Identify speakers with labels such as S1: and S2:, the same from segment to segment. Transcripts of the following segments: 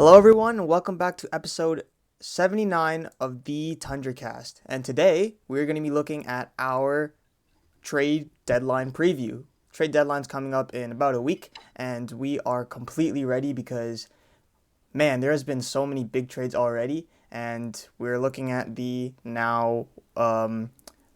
S1: Hello, everyone, and welcome back to episode 79 of the Tundra Cast. And today we're going to be looking at our trade deadline preview. Trade deadline's coming up in about a week, and we are completely ready because, man, there has been so many big trades already, and we're looking at the now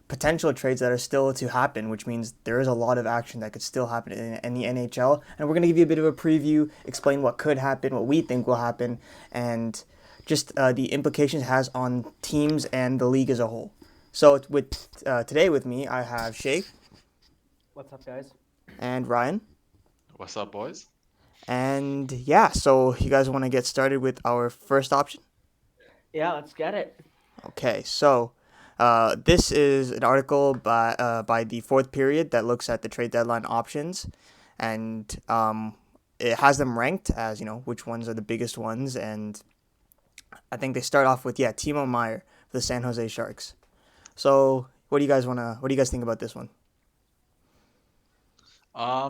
S1: potential trades that are still to happen, which means there is a lot of action that could still happen in the NHL. And we're going to give you a bit of a preview, explain what could happen, what we think will happen, and just the implications it has on teams and the league as a whole. So with today with me, I have Shae
S2: What's up, guys?
S1: and Ryan.
S3: What's up, boys?
S1: And yeah, so you guys want to get started with our first option?
S2: Yeah, let's get it.
S1: Okay, so this is an article by the fourth period that looks at the trade deadline options, and it has them ranked as which ones are the biggest ones, and I think they start off with Timo Meyer for the San Jose Sharks. So what do you guys think about this one?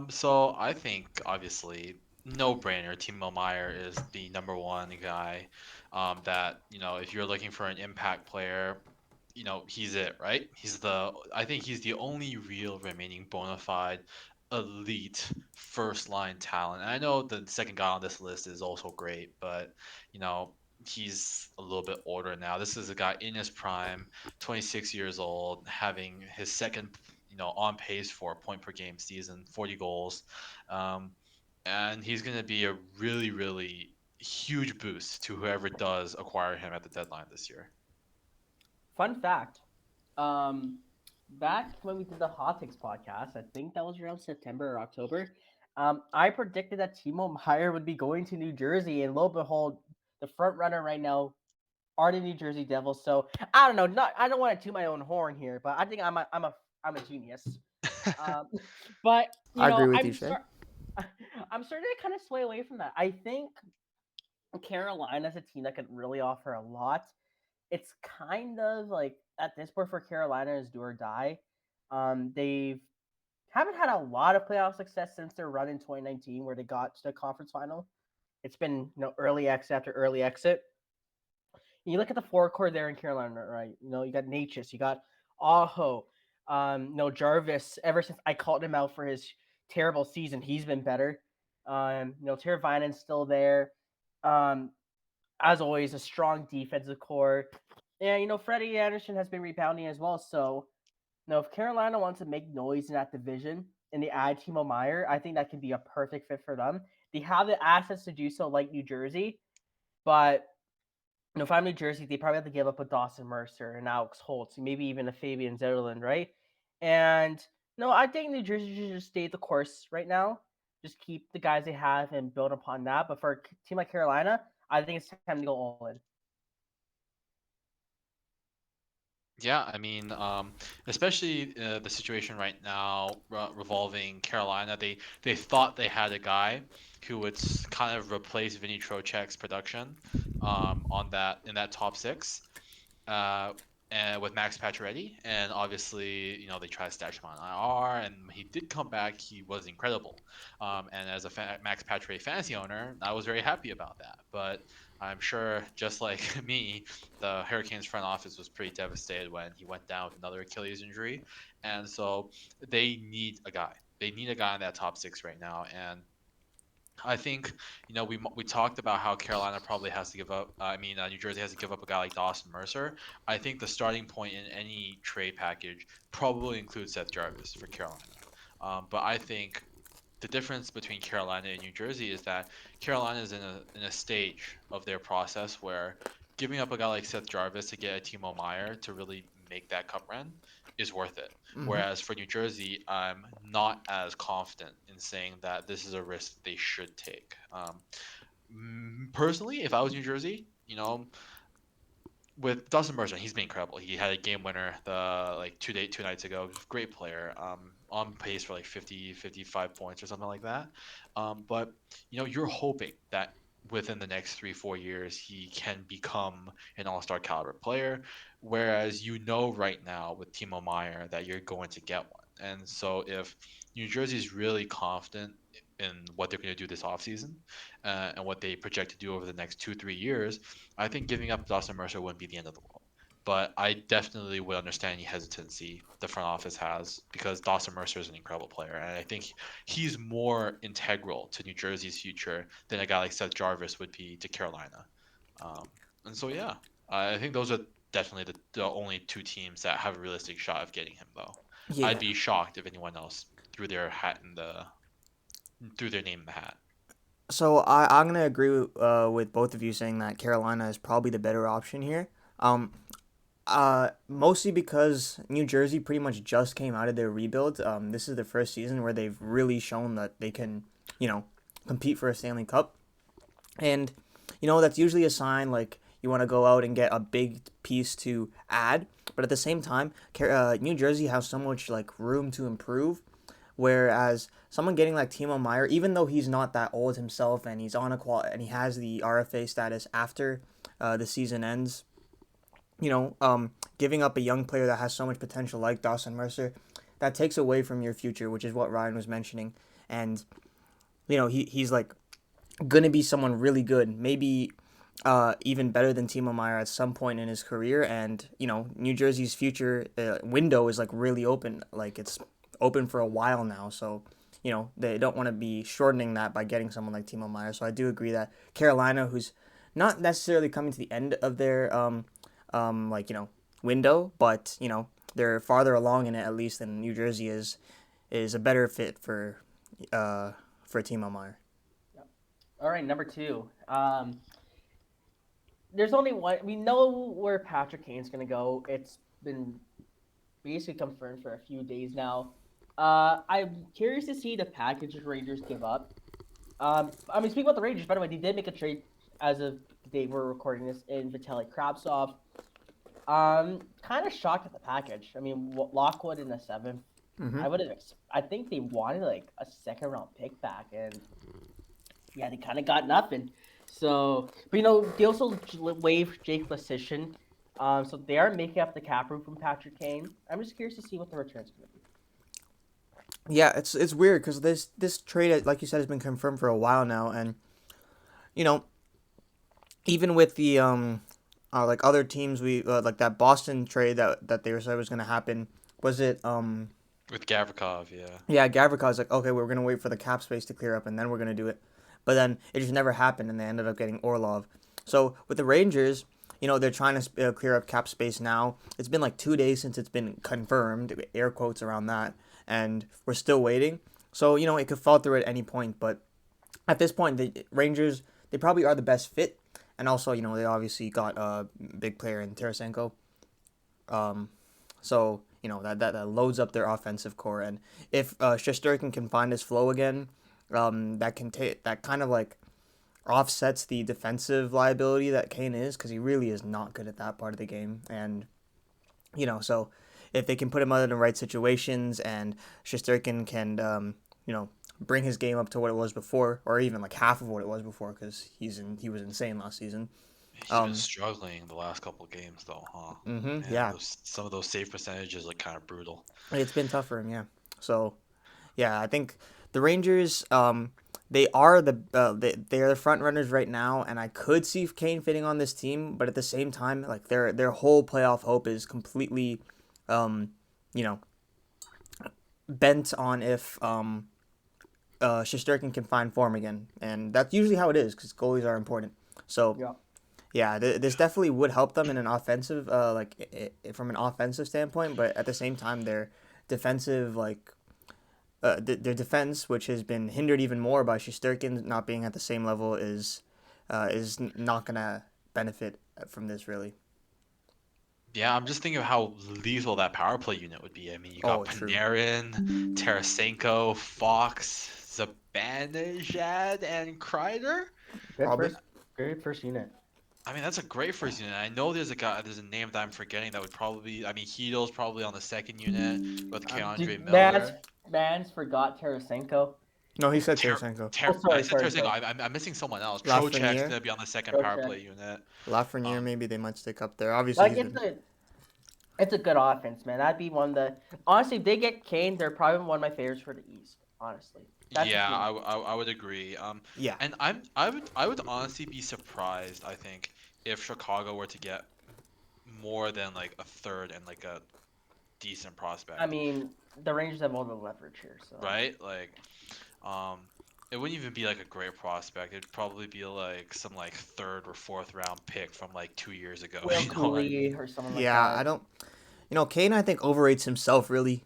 S3: So I think obviously no brainer. Timo Meyer is the number one guy. That if you're looking for an impact player, he's it, right? I think he's the only real remaining bona fide elite first line talent. And I know the second guy on this list is also great, but you know, he's a little bit older now. This is a guy in his prime, 26 years old, having his second, on pace for a point per game season, 40 goals. Um, and he's going to be a really, really huge boost to whoever does acquire him at the deadline this year.
S2: Fun fact. Um, Back when we did the Hot Takes podcast, I think that was around September or October. I predicted that Timo Meyer would be going to New Jersey, and lo and behold, the front runner right now are the New Jersey Devils. So I don't know. Not I don't want to toot my own horn here, but I think I'm a genius. Um, but
S1: I agree with you,
S2: I'm
S1: Shae.
S2: I'm starting to kind of sway away from that. I think Carolina is a team that could really offer a lot. It's kind of like at this point for Carolina is do or die. They've haven't had a lot of playoff success since their run in 2019 where they got to the conference final. It's been early exit after early exit. And you look at the forecourt there in Carolina, right? You got Natchez, you got Aho, Jarvis. Ever since I called him out for his terrible season, he's been better. Teravainen's still there. Um, as always, a strong defensive core. And Freddie Anderson has been rebounding as well. So, if Carolina wants to make noise in that division and they add Timo Meyer, I think that can be a perfect fit for them. They have the assets to do so, like New Jersey, but if I'm New Jersey, they probably have to give up a Dawson Mercer and Alex Holtz, maybe even a Fabian Zetterlund, right? And no, I think New Jersey should just stay the course right now. Just keep the guys they have and build upon that. But for a team like Carolina, I think it's time to go all in.
S3: Yeah, I mean, especially the situation right now revolving Carolina. They thought they had a guy who would kind of replace Vinny Trocheck's production on that in that top six. uh, and with Max Pacioretty, and obviously, they tried to stash him on IR, and when he did come back, he was incredible. And as a Max Pacioretty fantasy owner, I was very happy about that. But I'm sure, just like me, the Hurricanes front office was pretty devastated when he went down with another Achilles injury, and so they need a guy. They need a guy in that top six right now, and I think we talked about how Carolina probably has to give up. New Jersey has to give up a guy like Dawson Mercer. I think the starting point in any trade package probably includes Seth Jarvis for Carolina. But I think the difference between Carolina and New Jersey is that Carolina is in a stage of their process where giving up a guy like Seth Jarvis to get a Timo Meyer to really make that cup run is worth it.
S1: Mm-hmm.
S3: Whereas for New Jersey, I'm not as confident in saying that this is a risk they should take. Personally, if I was New Jersey, with Dustin Mercer, he's been incredible. He had a game winner the like 2 nights ago. Great player. On pace for like 50, 55 points or something like that. But you're hoping that within the next 3, 4 years he can become an all-star caliber player. Whereas right now with Timo Meyer that you're going to get one. And so if New Jersey is really confident in what they're going to do this offseason and what they project to do over the next 2-3 years, I think giving up Dawson Mercer wouldn't be the end of the world. But I definitely would understand any hesitancy the front office has because Dawson Mercer is an incredible player, and I think he's more integral to New Jersey's future than a guy like Seth Jarvis would be to Carolina. Um, and so yeah, I think those are definitely the only two teams that have a realistic shot of getting him though. I'd
S1: Yeah.
S3: be shocked if anyone else threw their name in the hat.
S1: So I'm gonna agree with both of you saying that Carolina is probably the better option here. Um, Mostly because New Jersey pretty much just came out of their rebuild. This is the first season where they've really shown that they can, you know, compete for a Stanley Cup. And, that's usually a sign like you want to go out and get a big piece to add. But at the same time, New Jersey has so much like room to improve. Whereas someone getting like Timo Meyer, even though he's not that old himself and he's on and he has the RFA status after the season ends, giving up a young player that has so much potential like Dawson Mercer, that takes away from your future, which is what Ryan was mentioning. And, he's like going to be someone really good, maybe even better than Timo Meyer at some point in his career. And, New Jersey's future window is like really open. Like it's open for a while now. So, they don't want to be shortening that by getting someone like Timo Meyer. So I do agree that Carolina, who's not necessarily coming to the end of their window, but they're farther along in it at least than New Jersey is a better fit for Timo Meyer.
S2: All right, number two. There's only one. We know where Patrick Kane's gonna go. It's been basically confirmed for a few days now. I'm curious to see the package the Rangers give up. Speaking about the Rangers, by the way, they did make a trade as of the day we're recording this in Vitaly Kravtsov. Kind of shocked at the package. I mean, Lockwood in the seventh.
S1: Mm-hmm.
S2: I think they wanted like a second round pick back, and yeah, they kind of got nothing. So, but they also waived Jake Lasician. So they are making up the cap room from Patrick Kane. I'm just curious to see what the return's going to be.
S1: Yeah, it's weird because this trade, like you said, has been confirmed for a while now, and even with the like other teams, we like that Boston trade that they said was going to happen. Was it
S3: With Gavrikov, yeah.
S1: Yeah, Gavrikov's like, okay, we're gonna wait for the cap space to clear up and then we're gonna do it, but then it just never happened and they ended up getting Orlov. So with the Rangers, they're trying to clear up cap space now. It's been like 2 days since it's been confirmed, air quotes around that, and we're still waiting. So it could fall through at any point, but at this point, the Rangers, they probably are the best fit, and also they obviously got a big player in Tarasenko. So that loads up their offensive core, and if Shesterkin can find his flow again, that kind of like offsets the defensive liability that Kane is, because he really is not good at that part of the game, and so if they can put him out in the right situations and Shesterkin can bring his game up to what it was before, or even like half of what it was before, because he was insane last season.
S3: He's been struggling the last couple of games, though, huh?
S1: Mm-hmm,
S3: Man,
S1: yeah,
S3: some of those save percentages look kind of brutal.
S1: it's been tough for him. Yeah, so yeah, I think the Rangers, they are they are the front runners right now, and I could see Kane fitting on this team, but at the same time, like their whole playoff hope is completely, you know, bent on if Shesterkin can find form again, and that's usually how it is because goalies are important. So yeah, this definitely would help them in an offensive, from an offensive standpoint, but at the same time, their defensive, their defense, which has been hindered even more by Shesterkin not being at the same level, is not gonna benefit from this really.
S3: Yeah, I'm just thinking of how lethal that power play unit would be. I mean, you got
S1: True.
S3: Panarin, Tarasenko, Fox, Zibanejad, and Kreider.
S1: Probably.
S2: Great first unit.
S3: I mean, that's a great first unit. I know there's a name that I'm forgetting that would probably. I mean, Hedo's probably on the second unit with Keandre Miller.
S2: Mans forgot Tarasenko.
S1: No, he said
S3: Ter-
S1: Tarasenko.
S3: I said Tarasenko. I'm missing someone else. Trocheck's gonna be on the second power play unit.
S1: Lafreniere, maybe they might stick up there. Obviously,
S2: it's a good offense, man. That'd be one of the. Honestly, if they get Kane, they're probably one of my favorites for the East. Honestly. That's just
S3: Yeah,
S2: me.
S3: I would agree.
S1: Yeah.
S3: And I would honestly be surprised, I think, if Chicago were to get more than like a third and like a decent
S2: I
S3: prospect,
S2: mean, the Rangers have all the leverage here, so
S3: right? Like, um, it wouldn't even be like a great prospect. It'd probably be like some like third or fourth round pick from like 2 years ago.
S2: Will
S3: You know what I
S2: Cooley
S3: mean?
S2: or someone like
S1: Yeah, I
S2: that.
S1: don't. Kane, I think, overrates himself really.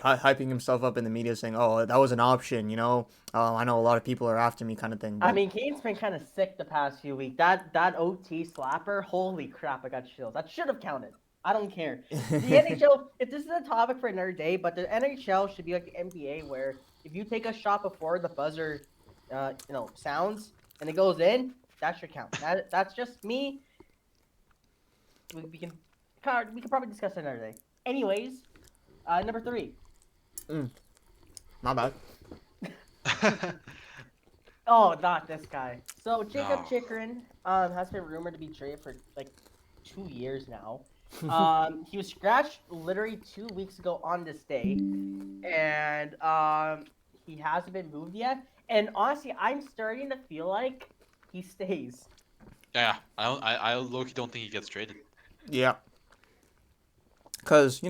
S1: Hyping himself up in the media saying, "Oh, that was an option," I know a lot of people are after me, kind of thing.
S2: I
S1: But
S2: mean, Kane's been kind of sick the past few weeks. That OT slapper, holy crap! I got chills. That should have counted. I don't care. The NHL, if this is a topic for another day, but the NHL should be like the NBA, where if you take a shot before the buzzer, sounds and it goes in, that should count. That's just me. We can probably discuss it another day. Anyways, number three.
S1: my bad.
S2: Oh, not this guy. So Jacob
S3: No.
S2: Chikrin has been rumored to be traded for like 2 years now. He was scratched literally 2 weeks ago on this day, and he hasn't been moved yet. And honestly, I'm starting to feel like he stays.
S3: Yeah, I low-key don't think he gets traded.
S1: Yeah, because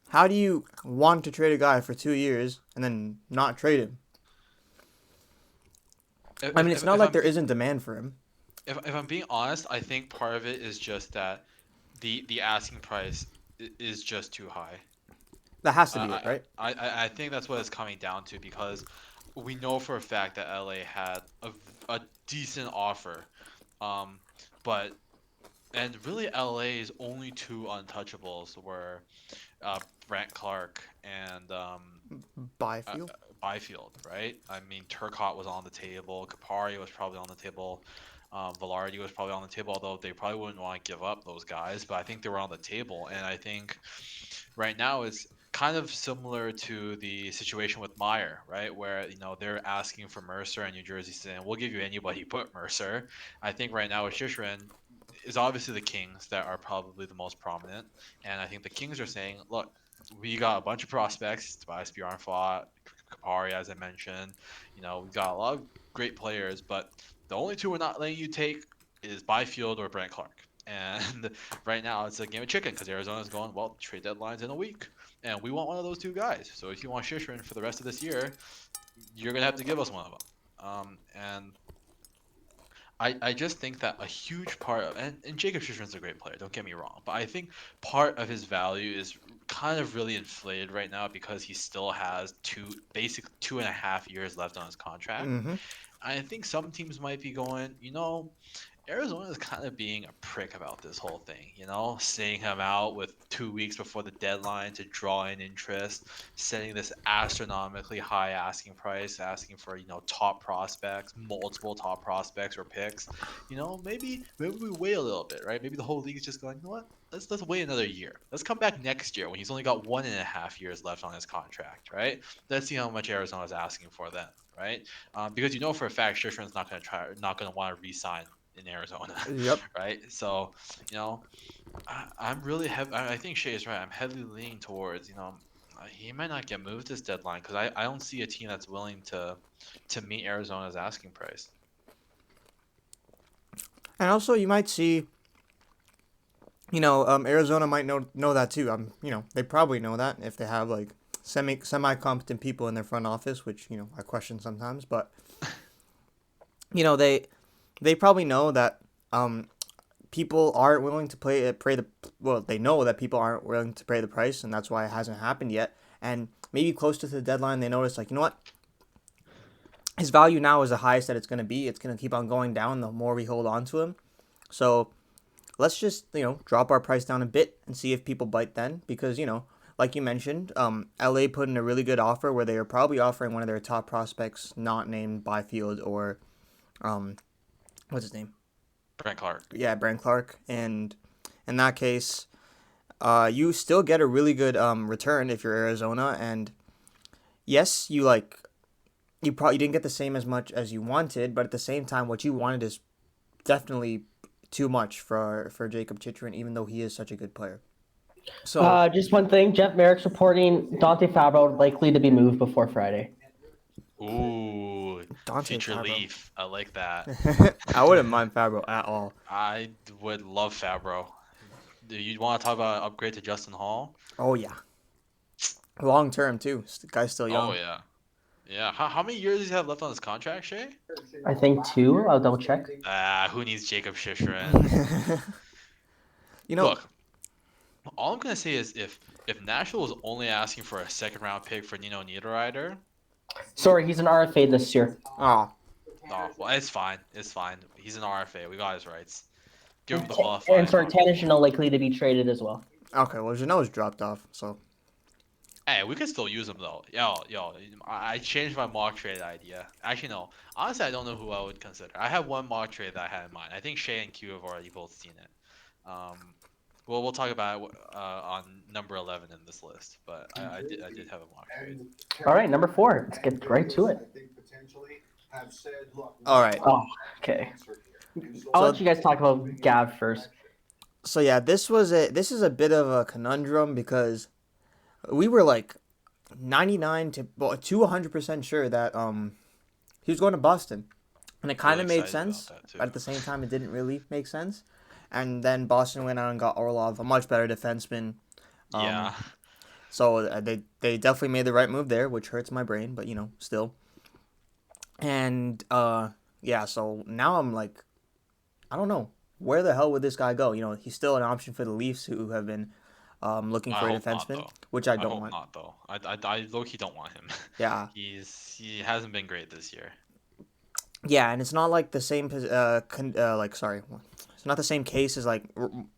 S1: how do you want to trade a guy for 2 years and then not trade him? I mean, it's not
S3: If
S1: like
S3: I'm
S1: there isn't demand for him.
S3: if I'm being honest, I think part of it is just that the asking price is just too high.
S1: That has to be it,
S3: I,
S1: right?
S3: I think that's what it's coming down to because we know for a fact that LA had a decent offer, um, but and really LA's only two untouchables were Brant Clark and uh,
S1: Byfield.
S3: Byfield, right? I mean, Turcotte was on the table, Kapari was probably on the table, Velarde was probably on the table, although they probably wouldn't want to give up those guys, but I think they were on the table, and I think right now it's kind of similar to the situation with Meyer, right? Where they're asking for Mercer and New Jersey saying we'll give you anybody but Mercer. I think right now with Shishrin is obviously the Kings that are probably the most prominent, and I think the Kings are saying, look, we got a bunch of prospects, Tobias Bjornfot, Kapari, as I mentioned. We got a lot of great players, but the only two we're not letting you take is Byfield or Brant Clark. And right now it's a game of chicken because Arizona's going, well, trade deadline's in a week, and we want one of those two guys. So if you want Shishrin for the rest of this year, you're gonna have to give us one of them. And I just think that a huge part of and Jacob Shishrin's a great player, don't get me wrong, but I think part of his value is kind of really inflated right now because he still has basic 2.5 years left on his contract.
S1: Mm-hmm.
S3: I think some teams might be going, Arizona is kind of being a prick about this whole thing, sitting him out with 2 weeks before the deadline to draw in interest, setting this astronomically high asking price, asking for, top prospects, multiple top prospects or picks. Maybe we wait a little bit, right? Maybe the whole league is just going, you know what? Let's wait another year. Let's come back next year when he's only got 1.5 years left on his contract, right? Let's see how much Arizona is asking for then, right? Because for a fact Shershman's not going to want to re-sign in Arizona,
S1: Yep.
S3: right? So, I'm really I think Shae is right. I'm heavily leaning towards, he might not get moved this deadline because I don't see a team that's willing to meet Arizona's asking price.
S1: And also, you might see, Arizona might know that too. They probably know that if they have like semi competent people in their front office, which I question sometimes. But they probably know that people aren't willing to pay the well. They know that people aren't willing to pay the price, and that's why it hasn't happened yet. And maybe close to the deadline, they notice like, what, his value now is the highest that it's going to be. It's going to keep on going down the more we hold on to him. So let's just drop our price down a bit and see if people bite then, because like you mentioned, LA put in a really good offer where they are probably offering one of their top prospects not named Byfield or what's his name?
S3: Brent Clark.
S1: Yeah, Brant Clark. And in that case, you still get a really good return if you're Arizona. And yes, you probably didn't get the same as much as you wanted, but at the same time, what you wanted is definitely too much for Jacob Chitrin, even though he is such a good player. So
S2: Just one thing, Jeff Merrick's reporting Dante Fabro likely to be moved before Friday.
S3: Ooh,
S1: Dante
S3: future
S1: Fabro.
S3: Leaf. I like that.
S1: I wouldn't mind Fabro at all.
S3: I would love Fabro. Do you want to talk about upgrade to Justin Hall?
S1: Oh yeah, long term too. The guy's still
S3: Oh
S1: young.
S3: yeah, yeah. How many years does he have left on his contract, Shay?
S2: I think 2. I'll double check.
S3: Who needs Jacob Shishrin?
S1: You know,
S3: Look, all I'm gonna say is if Nashville was only asking for a second round pick for Nino Niederreiter,
S2: Sorry, he's an RFA this year.
S1: oh,
S3: no, well it's fine. It's fine. He's an RFA. We got his rights. Give him the
S2: And
S3: qualifying
S2: sorry,
S3: option.
S2: Tanishino likely to be traded as well.
S1: okay. Well, Janot's dropped off, so
S3: Hey, we can still use him though. Yo, I changed my mock trade idea. Actually, no. Honestly, I don't know who I would consider. I have one mock trade that I had in mind. I think Shae and Q have already both seen it. Well, we'll talk about it on number 11 in this list. But I did have a mock trade.
S2: All right, number 4. Let's get right to it.
S1: all right.
S2: Oh, okay. I'll let you guys talk about Gav first.
S1: So yeah, this is a bit of a conundrum because we were like 99 to 100% sure that he was going to Boston, and it kind of
S3: Really
S1: made
S3: excited about
S1: sense,
S3: that, too.
S1: but at the same time it didn't really make sense. And then Boston went out and got Orlov, a much better defenseman.
S3: Yeah.
S1: So they definitely made the right move there, which hurts my brain, but still. And yeah, so now I'm like, I don't know, where the hell would this guy go? He's still an option for the Leafs, who have been looking
S3: I
S1: for a
S3: hope not,
S1: defenseman,
S3: though.
S1: which I
S3: I
S1: don't
S3: hope
S1: want.
S3: not, though. I low-key don't want him.
S1: Yeah,
S3: He hasn't been great this year.
S1: yeah, and it's not like the same it's not the same case as like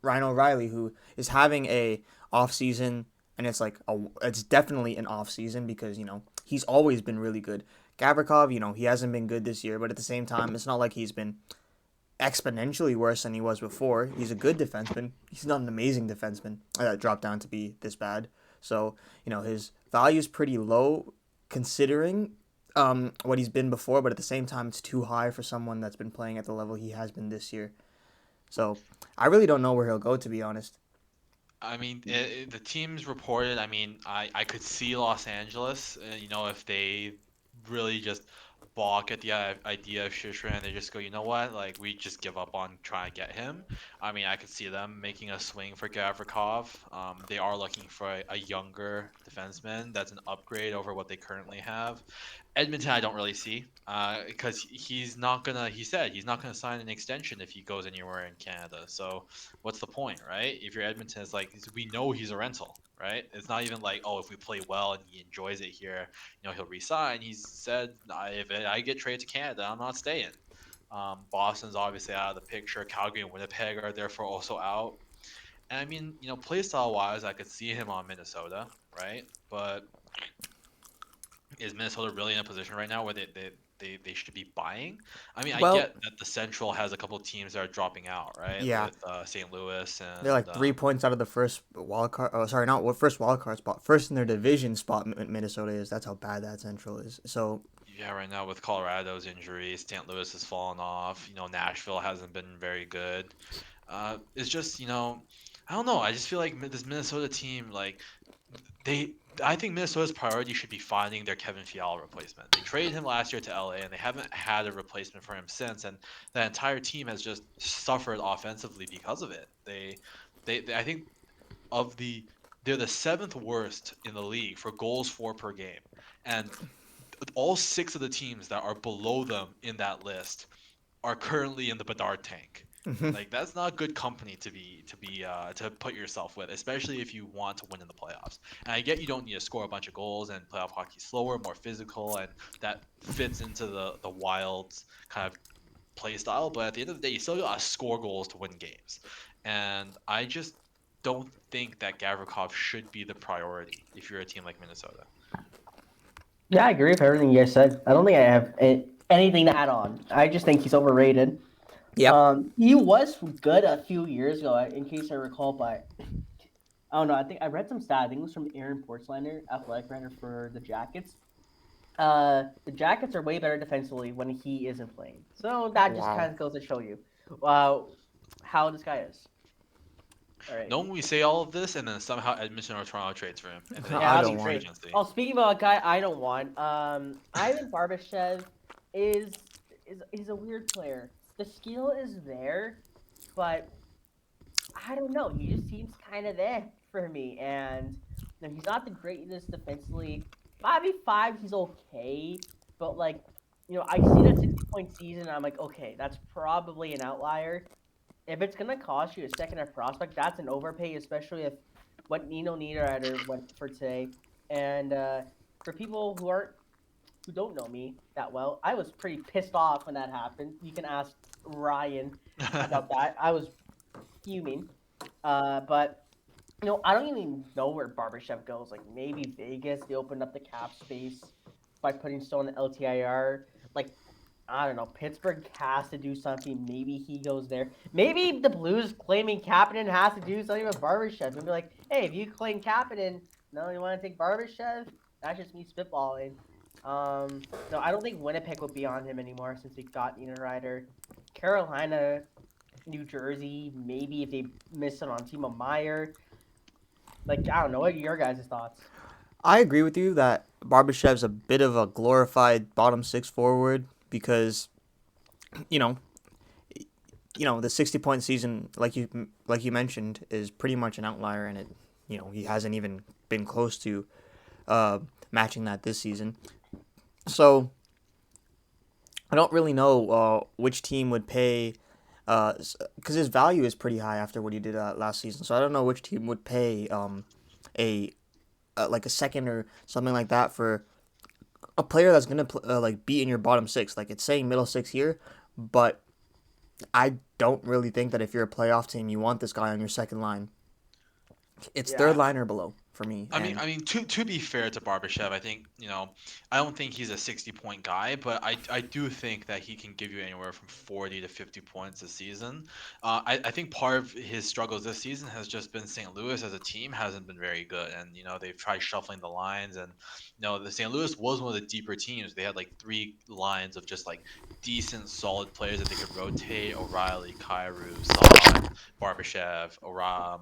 S1: Ryan O'Reilly, who is having a off season, and it's definitely an off season because he's always been really good. Gavrikov, he hasn't been good this year, but at the same time, it's not like he's been exponentially worse than he was before. He's a good defenseman. He's not an amazing defenseman that dropped down to be this bad. So his value is pretty low considering what he's been before, but at the same time, it's too high for someone that's been playing at the level he has been this year. So I really don't know where he'll go, to be honest.
S3: I mean, the teams reported. I mean, I could see Los Angeles. If they really just balk at the idea of Shishra and they just go, you know what, like we just give up on trying to get him. I mean, I could see them making a swing for Gavrikov. They are looking for a younger defenseman that's an upgrade over what they currently have. Edmonton, I don't really see, because he's not gonna. He said he's not gonna sign an extension if he goes anywhere in Canada. So, what's the point, right? If you're Edmonton, it's like we know he's a rental, right? It's not even like, oh, if we play well and he enjoys it here, he'll resign. He's said, if I get traded to Canada, I'm not staying. Boston's obviously out of the picture. Calgary and Winnipeg are therefore also out. And I mean, play style wise, I could see him on Minnesota, right? But is Minnesota really in a position right now where they should be buying? I mean, I
S1: Well,
S3: get that the Central has a couple of teams that are dropping out, right?
S1: yeah,
S3: With St. Louis and
S1: they're like 3 points out of the first wild card. Oh, sorry, not what first wild card spot. First in their division spot, Minnesota is. That's how bad that Central is. So
S3: yeah, right now with Colorado's injuries, St. Louis has fallen off. Nashville hasn't been very good. It's just I don't know. I just feel like this Minnesota team, like I think Minnesota's priority should be finding their Kevin Fiala replacement. They traded him last year to LA, and they haven't had a replacement for him since. And that entire team has just suffered offensively because of it. I think they're the seventh worst in the league for goals for per game, and all six of the teams that are below them in that list are currently in the Bedard tank. Like that's not good company to put yourself with, especially if you want to win in the playoffs. And I get you don't need to score a bunch of goals, and playoff hockey's slower, more physical, and that fits into the Wild's kind of play style. But at the end of the day, you still gotta score goals to win games. And I just don't think that Gavrikov should be the priority if you're a team like Minnesota.
S2: Yeah, I agree with everything you guys said. I don't think I have anything to add on. I just think he's overrated.
S1: yeah,
S2: He was good a few years ago, in case I recall, but I don't know. I think I read some stat. I think it was from Aaron Portzlander, athletic writer for the Jackets. The Jackets are way better defensively when he isn't playing. So that just
S1: wow.
S2: kind of goes to show you how this guy is. All right.
S3: Knowing we say all of this, and then somehow Edmonton or Toronto trades for him, and then he
S2: Yeah,
S1: I
S2: that'd
S3: goes
S2: be
S1: don't
S3: to free
S1: want
S2: great.
S1: it.
S3: agency.
S2: Oh, speaking about a guy I don't want, Ivan Barbashev is is a weird player. The skill is there, but I don't know. He just seems kind of there for me, and he's not the greatest defensively. 5v5, he's okay, but like, I see that 60-point season, and I'm like, okay, that's probably an outlier. If it's gonna cost you a second at prospect, that's an overpay, especially if what Nino Niederreiter went for today. And for people who don't know me that well, I was pretty pissed off when that happened. You can ask Ryan about that. I was fuming. But I don't even know where Barbashev goes. Like maybe Vegas, they opened up the cap space by putting Stone in LTIR. Like I don't know. Pittsburgh has to do something. Maybe he goes there. Maybe the Blues claiming Kapanen has to do something with Barbashev and be like, hey, if you claim Kapanen, no, you want to take Barbashev? That's just me spitballing. No, I don't think Winnipeg would be on him anymore since we got Niederreiter. Carolina, New Jersey, maybe if they miss it on Timo Meyer. Like, I don't know. What are your guys' thoughts?
S1: I agree with you that Barbashev's a bit of a glorified bottom six forward because you know the 60-point season, like you mentioned, is pretty much an outlier, and he hasn't even been close to matching that this season. So I don't really know which team would pay, because his value is pretty high after what he did last season. So I don't know which team would pay a like a second or something like that for a player that's gonna like be in your bottom six. Like it's saying middle six here, but I don't really think that if you're a playoff team, you want this guy on your second line. It's third
S2: Yeah,
S1: line or below for me.
S3: I mean,
S1: And
S3: to be fair to Barbashev, I think I don't think he's a 60-point guy, but I do think that he can give you anywhere from 40 to 50 points a season. I think part of his struggles this season has just been St. Louis as a team hasn't been very good, and they've tried shuffling the lines, and the St. Louis was one of the deeper teams. They had like three lines of just like decent, solid players that they could rotate: O'Reilly, Kyrou, Saad, Barbashev, Oram.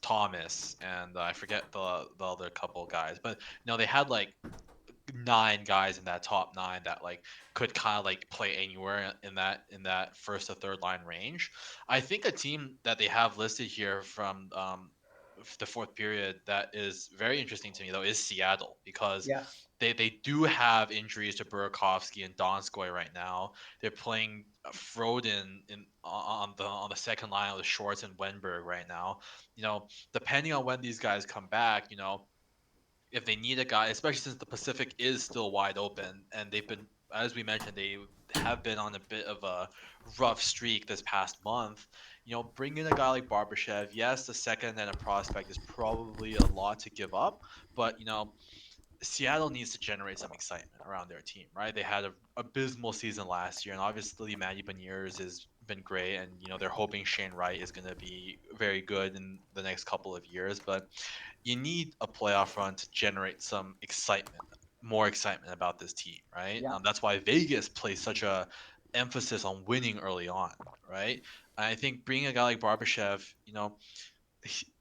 S3: Thomas, and I forget the other couple guys, but they had like nine guys in that top nine that like could kind of like play anywhere in that first to third line range. I think a team that they have listed here from the fourth period that is very interesting to me though is Seattle because
S2: yes.
S3: they do have injuries to Burakovsky and Donskoy right now. They're playing Froden on the second line with Schwartz and Wenberg right now. Depending on when these guys come back, if they need a guy, especially since the Pacific is still wide open and they've been, as we mentioned, they have been on a bit of a rough streak this past month. Bring in a guy like Barbashev. Yes, the second and a prospect is probably a lot to give up, but Seattle needs to generate some excitement around their team, right? They had a abysmal season last year, and obviously Matty Beniers has been great, and they're hoping Shane Wright is going to be very good in the next couple of years. But you need a playoff run to generate some excitement, more excitement about this team, right?
S2: Yeah,
S3: That's why Vegas plays such a emphasis on winning early on, right? And I think bringing a guy like Barbashev,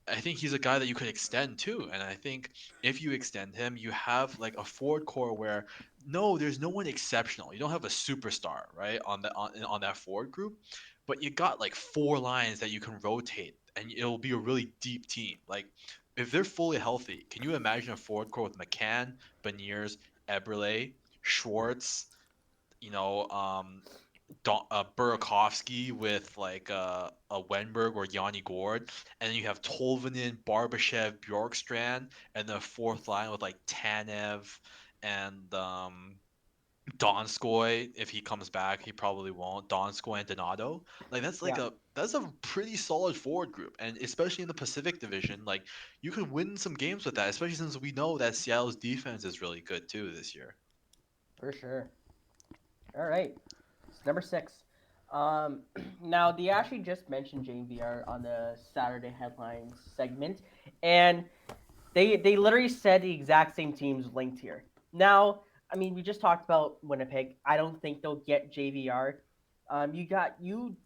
S3: I think he's a guy that you could extend too. And I think if you extend him, you have like a forward core where no, there's no one exceptional. You don't have a superstar, right, on that forward group, but you got like four lines that you can rotate, and it'll be a really deep team. Like if they're fully healthy, can you imagine a forward core with McCann, Beniers, Eberle, Schwartz, you know, Burakovsky with like a Wenberg or Yanni Gord, and then you have Tolvanen, Barbashev, Bjorkstrand, and the fourth line with like Tanev and Donskoy. If he comes back, he probably won't. Donskoy and Donato. Like
S2: yeah,
S3: that's a pretty solid forward group, and especially in the Pacific Division, like you could win some games with that. Especially since we know that Seattle's defense is really good too this year.
S2: for sure. All right. It's number 6. Now, they actually just mentioned JVR on the Saturday headlines segment, and they literally said the exact same teams linked here. Now, I mean, we just talked about Winnipeg. I don't think they'll get JVR. You got you.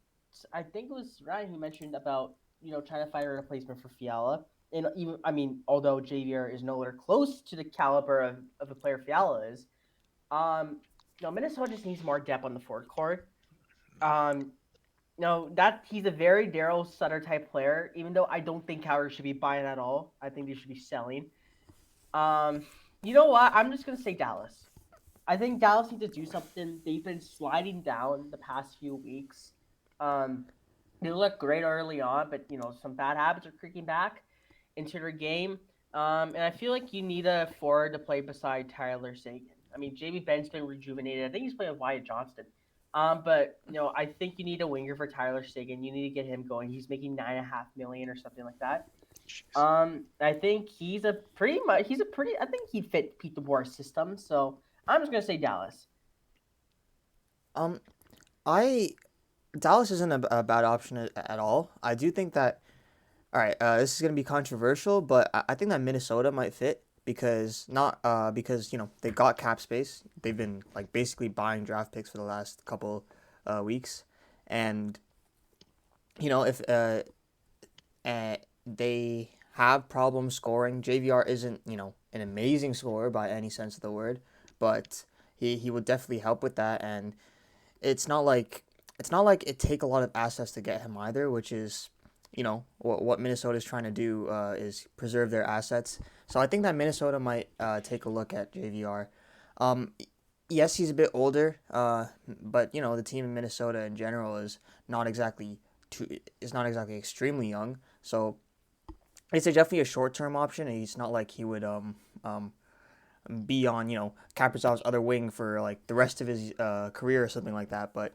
S2: I think it was Ryan who mentioned about trying to find a replacement for Fiala. And even, I mean, although JVR is nowhere close to the caliber of a player Fiala is, Minnesota just needs more depth on the forward court. That he's a very Daryl Sutter type player. Even though I don't think Calgary should be buying at all, I think they should be selling. You know what? I'm just gonna say Dallas. I think Dallas needs to do something. They've been sliding down the past few weeks. They look great early on, but some bad habits are creeping back into their game. And I feel like you need a forward to play beside Tyler Seguin. I mean, Jamie Benn's been rejuvenated. I think he's playing with Wyatt Johnston. But I think you need a winger for Tyler Seguin. You need to get him going. He's making $9.5 million or something like that.
S3: Jeez.
S2: I think he's a pretty. I think he fit Pete DeBoer's system. So I'm just gonna say Dallas.
S1: Um, I Dallas isn't a bad option at all. I do think that. All right, this is gonna be controversial, but I think that Minnesota might fit because not because they've got cap space. They've been like basically buying draft picks for the last couple weeks, and if they have problems scoring. JVR isn't an amazing scorer by any sense of the word, but he would definitely help with that, and it's not like it take a lot of assets to get him either, which is what Minnesota is trying to do is preserve their assets. So I think that Minnesota might take a look at JVR. Um, yes, he's a bit older, but the team in Minnesota in general not exactly is not exactly extremely young. So it's definitely a short term option. And he's not like he would be on Kaprizov's other wing for like the rest of his career or something like that. But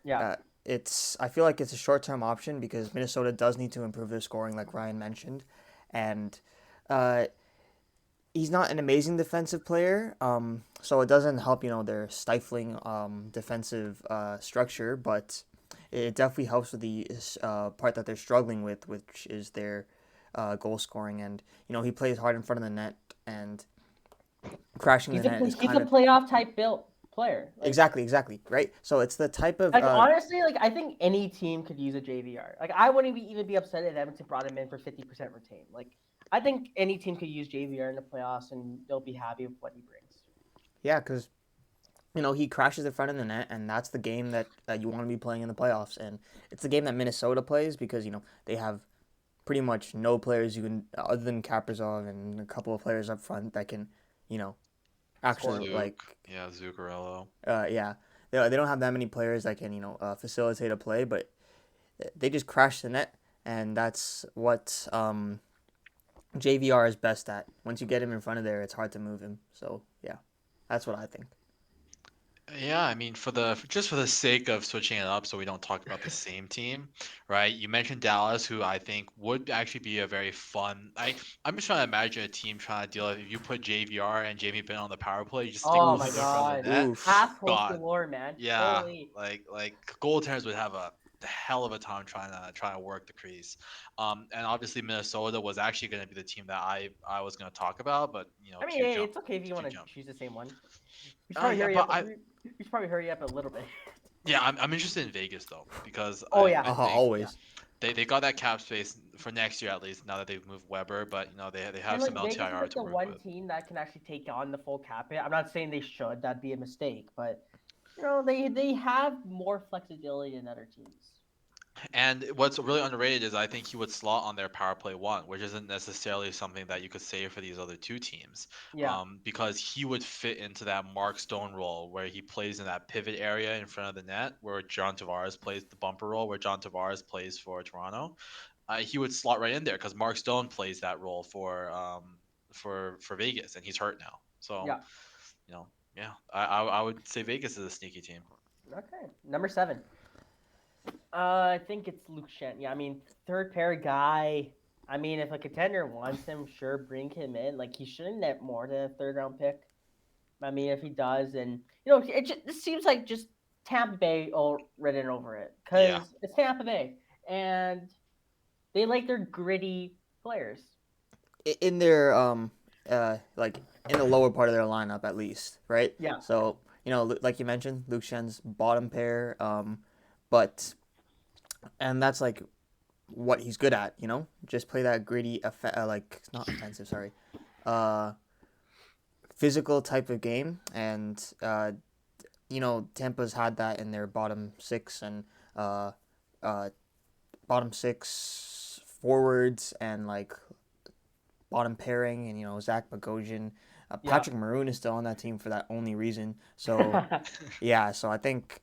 S2: Yeah.
S1: I feel like it's a short term option because Minnesota does need to improve their scoring, like Ryan mentioned, and uh, he's not an amazing defensive player. So it doesn't help their stifling defensive structure, but it definitely helps with the part that they're struggling with, which is their goal scoring. And he plays hard in front of the net, and crashing the net is
S2: He's
S1: kind
S2: a
S1: of
S2: playoff type built player.
S1: exactly right. So it's the type of
S2: Like honestly, like I think any team could use a JVR. Like I wouldn't even be upset if Edmonton brought him in for 50% retain. Like I think any team could use JVR in the playoffs and they'll be happy with what he brings.
S1: yeah, because he crashes in front of the net, and that's the game that you want to be playing in the playoffs. And it's the game that Minnesota plays because they have pretty much no players you can other than Kaprizov and a couple of players up front that can you know
S2: Score.
S1: actually
S3: Zook,
S1: like
S3: yeah, Zuccarello.
S1: yeah, they don't have that many players that can facilitate a play, but they just crash the net, and that's what JVR is best at. Once you get him in front of there, it's hard to move him. So yeah, that's what I think.
S3: Yeah, I mean, just for the sake of switching it up, so we don't talk about the same team, right? You mentioned Dallas, who I think would actually be a very fun. I'm just trying to imagine a team trying to deal with if you put JVR and Jamie Benn on the power play, you just stick
S2: Oh
S3: both
S2: my
S3: of them in front of
S2: god.
S3: the net.
S1: Oof.
S2: Assholes
S3: God,
S2: galore, man.
S3: yeah,
S2: Holy.
S3: like goaltenders would have a hell of a time trying to work the crease. And obviously Minnesota was actually going to be the team that I was going to talk about, but
S2: I mean,
S3: Q
S2: hey,
S3: jump,
S2: it's okay if you want
S3: Q
S2: to
S3: jump.
S2: choose the same one. We should probably
S3: Yeah,
S2: hurry
S3: but
S2: up. We should probably hurry up a little bit.
S3: yeah, I'm interested in Vegas though because
S2: Oh
S3: I
S2: yeah.
S3: I think
S2: Yeah.
S1: Always.
S3: they got that cap space for next year at least now that they've moved Weber, but they
S2: And
S3: have some
S2: like Vegas is
S3: LTIR
S2: like
S3: to
S2: the
S3: work
S2: one
S3: with.
S2: team that can actually take on the full cap hit. I'm not saying they should. That'd be a mistake, but they have more flexibility than other teams.
S3: And what's really underrated is I think he would slot on their power play one, which isn't necessarily something that you could say for these other two teams,
S2: Yeah.
S3: because he would fit into that Mark Stone role where he plays in that pivot area in front of the net, where John Tavares plays the bumper role, where John Tavares plays for Toronto. He would slot right in there because Mark Stone plays that role for Vegas, and he's hurt now. So
S2: Yeah.
S3: you know, yeah, I would say Vegas is a sneaky team.
S2: Okay. Number 7. I think it's Luke Shen. Yeah, I mean, third pair guy. I mean, if a contender wants him, sure, bring him in. Like, he shouldn't net more than a third round pick. I mean, if he does, and it seems like just Tampa Bay all written over it
S3: Yeah,
S2: because it's Tampa Bay and they like their gritty players.
S1: In their like in the lower part of their lineup at least, right?
S2: Yeah,
S1: So like you mentioned, Luke Shen's bottom pair, but and that's like what he's good at. You know, just play that gritty, like not offensive, sorry, uh, physical type of game, and Tampa's had that in their bottom six and uh, uh, bottom six forwards and like bottom pairing, and Zach Bogosian.
S2: Yeah.
S1: Patrick Maroon is still on that team for that only reason. So yeah, so I think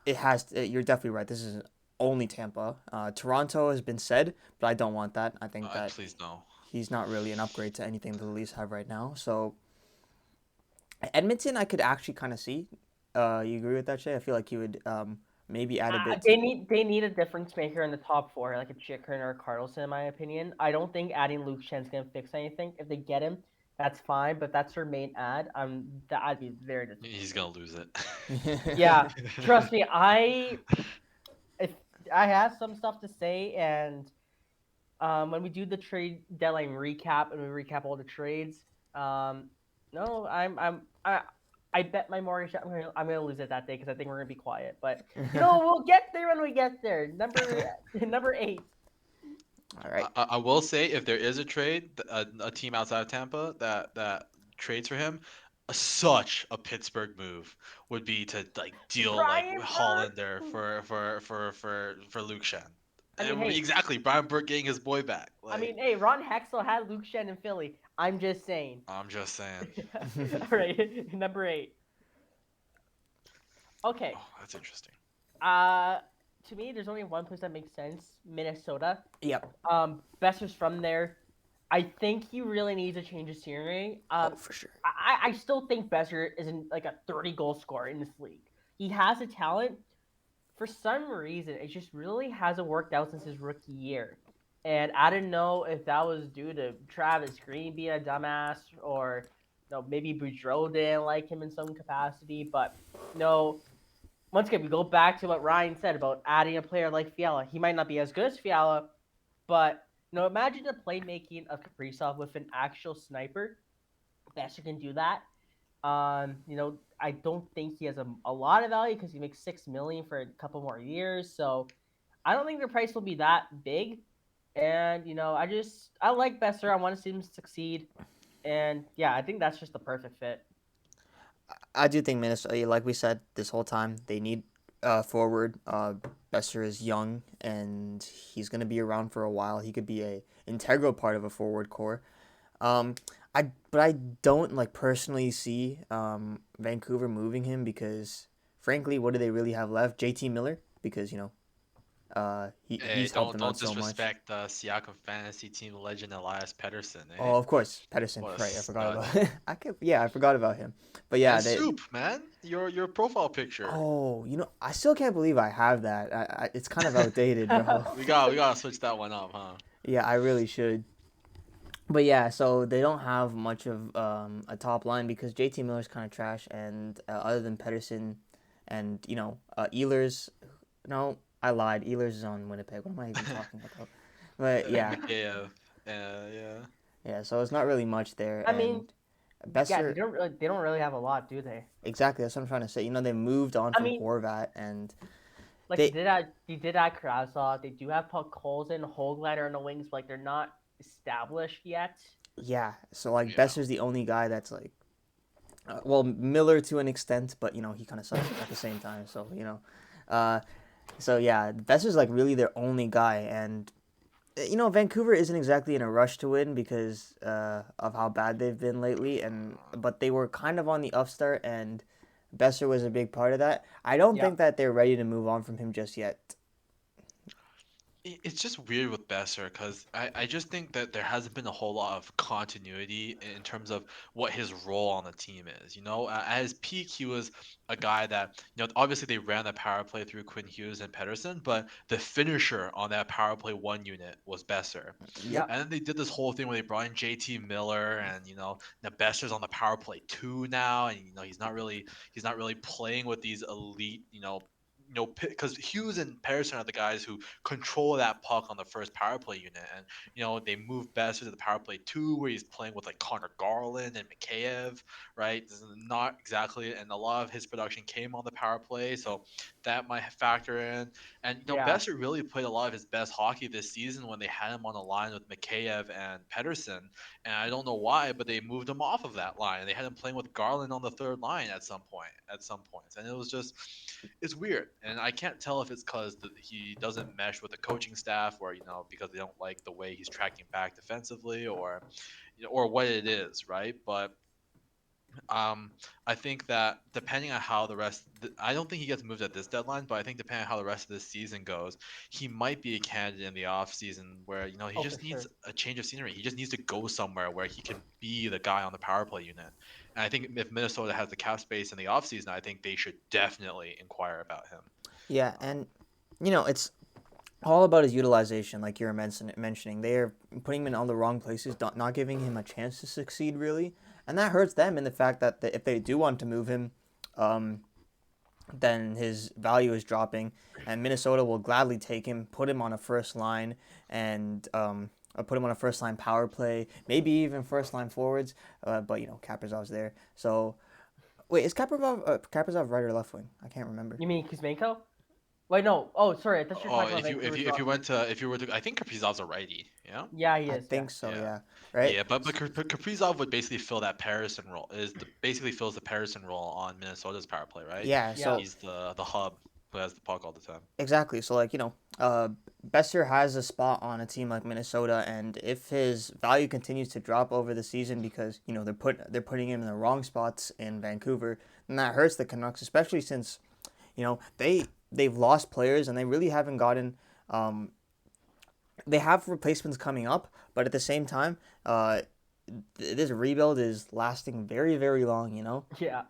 S1: it has. You're definitely right. This is only Tampa. Toronto has been said, but I don't want that. I think that
S3: Please no.
S1: he's not really an upgrade to anything the Leafs have right now. So Edmonton, I could actually kind of see. You agree with that, Shay? I feel like he would maybe add a bit.
S2: They need a difference maker in the top four, like a Chikrin or a Carlson, in my opinion. I don't think adding Luke Shen's gonna fix anything. If they get him, that's fine, but that's their main ad. I'd be very disappointed.
S3: He's gonna lose it.
S2: Yeah, trust me. If I have some stuff to say, and when we do the trade deadline recap and we recap all the trades, no, I bet my mortgage I'm gonna lose it that day because I think we're gonna be quiet. But we'll get there when we get there. Number 8.
S1: All right.
S3: I will say if there is a trade, a team outside of Tampa that trades for him, such a Pittsburgh move would be to like deal like
S2: Brian Burke.
S3: Hollander for Luke Shen.
S2: I
S3: It
S2: mean,
S3: would be
S2: hey,
S3: exactly Brian Burke getting his boy back. Like
S2: Ron Hexel had Luke Shen in Philly. I'm just saying.
S3: I'm just saying.
S2: All right, number 8. Okay.
S3: Oh, that's interesting.
S2: Uh, to me, there's only one place that makes sense: Minnesota.
S1: Yep.
S2: Besser's from there. I think he really needs a change of scenery.
S1: Oh, for sure.
S2: I still think Besser isn't like a 30 goal scorer in this league. He has a talent. For some reason, it just really hasn't worked out since his rookie year. And I don't know if that was due to Travis Green being a dumbass or maybe Boudreaux didn't like him in some capacity. But once again, we go back to what Ryan said about adding a player like Fiala. He might not be as good as Fiala, but imagine the playmaking of Kaprizov with an actual sniper. Besser can do that. I don't think he has a lot of value because he makes $6 million for a couple more years. So I don't think the price will be that big. And I like Besser. I want to see him succeed. And yeah, I think that's just the perfect fit.
S1: I do think Minnesota, like we said this whole time, they need forward. Besser is young and he's gonna be around for a while. He could be a integral part of a forward core. Um, but I don't like personally see Vancouver moving him because, frankly, what do they really have left? JT Miller, because
S3: Hey,
S1: he's helped them
S3: don't
S1: out so much.
S3: disrespect Siakam fantasy team legend Elias Pettersson, eh?
S1: Oh, of course, Pedersen.
S3: What a
S1: Right, I forgot
S3: stud.
S1: about. I forgot about him. But yeah,
S3: And
S1: they.
S3: Soup, man, your profile picture.
S1: Oh, I still can't believe I have that. It's kind of outdated, bro.
S3: We gotta switch that one up, huh?
S1: Yeah, I really should. But yeah, so they don't have much of a top line because JT Miller's kind of trash, and other than Pedersen and Ehlers, no, I lied. Ehlers is on Winnipeg. What am I even talking about? But yeah,
S3: Mikheyev, yeah.
S1: yeah. So it's not really much there,
S2: I mean,
S1: and
S2: yeah,
S1: Besser.
S2: they don't really have a lot, do they?
S1: Exactly, that's what I'm trying to say. They moved on
S2: I
S1: from
S2: mean,
S1: Horvat, and
S2: like
S1: they,
S2: they did add Krasov. They do have Puck Colson, Hoglander on the wings, but like they're not established yet.
S1: yeah. So like
S3: Yeah.
S1: Besser's the only guy that's like, well, Miller to an extent, but he kind of sucks at the same time. So uh, so yeah, Besser's like really their only guy, and Vancouver isn't exactly in a rush to win because of how bad they've been lately, but they were kind of on the upstart, and Besser was a big part of that. I don't
S2: Yeah,
S1: think that they're ready to move on from him just yet.
S3: It's just weird with Besser because I just think that there hasn't been a whole lot of continuity in terms of what his role on the team is. At his peak, he was a guy that, obviously they ran the power play through Quinn Hughes and Pedersen, but the finisher on that power play one unit was Besser.
S1: Yep.
S2: yeah.
S3: And then they did this whole thing where they brought in JT Miller and, now Besser's on the power play two now, and he's not really playing with these elite, because Hughes and Patterson are the guys who control that puck on the first power play unit, and they move Besser to the power play 2, where he's playing with like Connor Garland and Mikheyev, right? This is not exactly, and a lot of his production came on the power play, so that might factor in. And
S2: Yeah.
S3: Besser really played a lot of his best hockey this season when they had him on the line with Mikheyev and Pedersen, and I don't know why, but they moved him off of that line. They had him playing with Garland on the third line at some point, and it was just, it's weird, and I can't tell if it's because he doesn't mesh with the coaching staff, or because they don't like the way he's tracking back defensively, or what it is, right? But um, I think that depending on how I don't think he gets moved at this deadline, but I think depending on how the rest of this season goes, he might be a candidate in the off season where he
S2: Oh, for
S3: just needs
S2: sure.
S3: a change of scenery. He just needs to go somewhere where he can be the guy on the power play unit. And I think if Minnesota has the cap space in the off season, I think they should definitely inquire about him.
S1: Yeah, and it's all about his utilization, like you were mentioning. They are putting him in all the wrong places, not giving him a chance to succeed, really. And that hurts them in the fact that if they do want to move him, then his value is dropping. And Minnesota will gladly take him, put him on a first line, and put him on a first line power play, maybe even first line forwards. But, Kaprizov's there. So, wait, is Kaprizov right or left wing? I can't remember.
S2: You mean Kuzmenko? Wait, no. Oh, sorry. I thought you were
S3: Oh,
S2: talking about Vancouver's
S3: if you were to, I think Kaprizov's a righty. Yeah.
S2: Yeah, he
S1: I
S2: is. Yeah.
S1: think so,
S3: Yeah.
S1: yeah. Right?
S3: Yeah, but Kaprizov would basically fill that Patterson role. Basically fills the Patterson role on Minnesota's power play, right?
S1: Yeah,
S2: Yeah.
S1: so
S3: He's the hub who has the puck all the time.
S1: exactly. So, like, Besser has a spot on a team like Minnesota, and if his value continues to drop over the season because, they're putting him in the wrong spots in Vancouver, then that hurts the Canucks, especially since, they've lost players and they really haven't gotten they have replacements coming up, but at the same time, this rebuild is lasting very, very long,
S2: Yeah.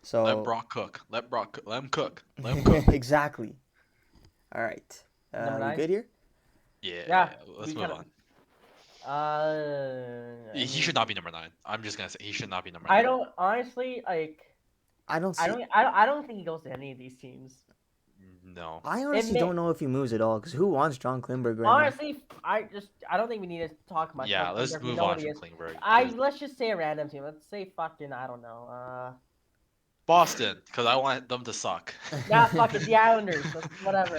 S1: So
S3: Let Brock cook. Let him cook. Let him cook.
S1: exactly. All right.
S2: Number
S1: We
S2: 9.
S1: good here?
S2: Yeah.
S3: Let's
S2: we
S3: move
S2: kinda-
S3: on.
S2: I
S3: He
S2: mean,
S3: should not be number 9. I'm just gonna say he should not be number
S2: I
S3: 9.
S2: don't honestly like.
S1: I don't
S2: I
S1: see.
S2: don't. I don't think he goes to any of these teams.
S3: No.
S1: I
S2: It
S1: honestly
S2: may,
S1: don't know if he moves at all because who wants John Klingberg right now?
S2: honestly, I don't think we need to talk much
S3: Yeah,
S2: about
S3: let's
S2: Klingberg. We
S3: move
S2: know
S3: on
S2: what he
S3: from
S2: is.
S3: Klingberg.
S2: Let's just say a random team. Let's say fucking I don't know.
S3: Boston, because I want them to suck.
S2: Yeah, fuck it. The Islanders. Whatever.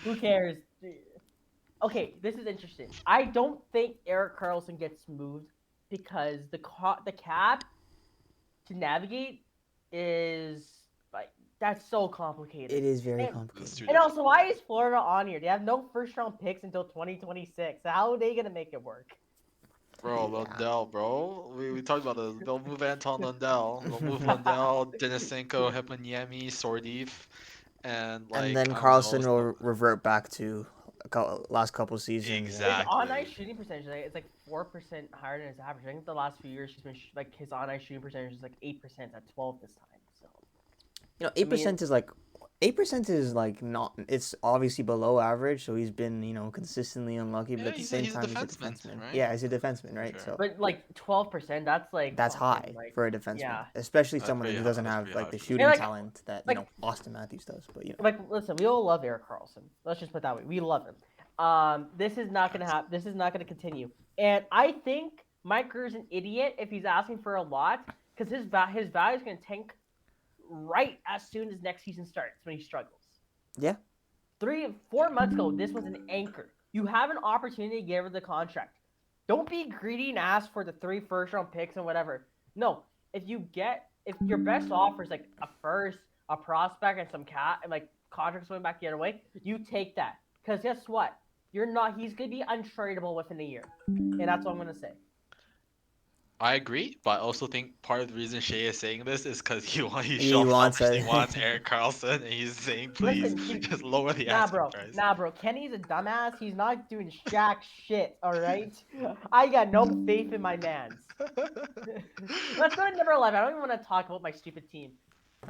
S2: Who cares? Okay, this is interesting. I don't think Eric Carlson gets moved because the cap to navigate is like that's so complicated.
S1: It is very
S2: And,
S1: complicated.
S3: It's too
S2: and also,
S3: difficult.
S2: why is Florida on here? They have no first round picks until 2026. So how are they gonna make it work?
S3: Bro,
S1: Yeah.
S3: Lundell, bro. We talked about this. They'll move Anton Lundell. They'll move Lundell, Denisenko, Heponiemi, Sordif, and
S1: And
S3: like
S1: then
S3: I don't
S1: Carlson
S3: know.
S1: will revert back to last couple seasons.
S2: His
S3: Exactly.
S2: on ice shooting percentage it's like 4% higher than his average. I think the last few years he's been like his on ice shooting percentage is like 8% at 12 this time. So
S1: 8% is like 8% is like not. It's obviously below average, so he's been consistently unlucky. But
S3: Yeah,
S1: at the
S3: he's
S1: same
S3: a
S1: time, he's a
S3: defenseman,
S1: defenseman.
S3: right?
S1: Yeah, he's a defenseman, right?
S3: Sure.
S1: So
S2: but like 12%, that's like
S1: that's
S2: fucking,
S1: high
S2: like,
S1: for a defenseman,
S2: yeah.
S1: especially
S3: That's
S1: someone
S3: pretty
S1: who
S3: high.
S1: doesn't
S3: That's
S1: have
S3: pretty
S1: like
S3: high
S1: the
S3: for
S1: shooting
S2: And, like-
S1: talent that
S2: like-
S1: Austin Matthews does. But
S2: Like, listen, we all love Eric Carlson. Let's just put it that way. We love him. This is not gonna happen. This is not gonna continue. And I think Mike Grier's an idiot if he's asking for a lot, because his value is gonna tank right as soon as next season starts when he struggles.
S1: Yeah.
S2: 4 months ago, this was an anchor. You have an opportunity to give her the contract. Don't be greedy and ask for the 3 first round picks and whatever. No, if your best offer is like a first, a prospect, and some cat and like contracts going back the other way, you take that. Because guess what? He's gonna be untradeable within a year. And that's what I'm gonna say.
S3: I agree, but I also think part of the reason Shae is saying this is because he
S1: He
S3: wants
S1: wants it.
S3: Eric Carlson, and he's saying, please
S2: Listen,
S3: just lower the
S2: Nah,
S3: asking
S2: bro.
S3: price.
S2: Nah, bro. Kenny's a dumbass. He's not doing jack shit, alright? I got no faith in my mans. Let's go to number 11. I don't even want to talk about my stupid team.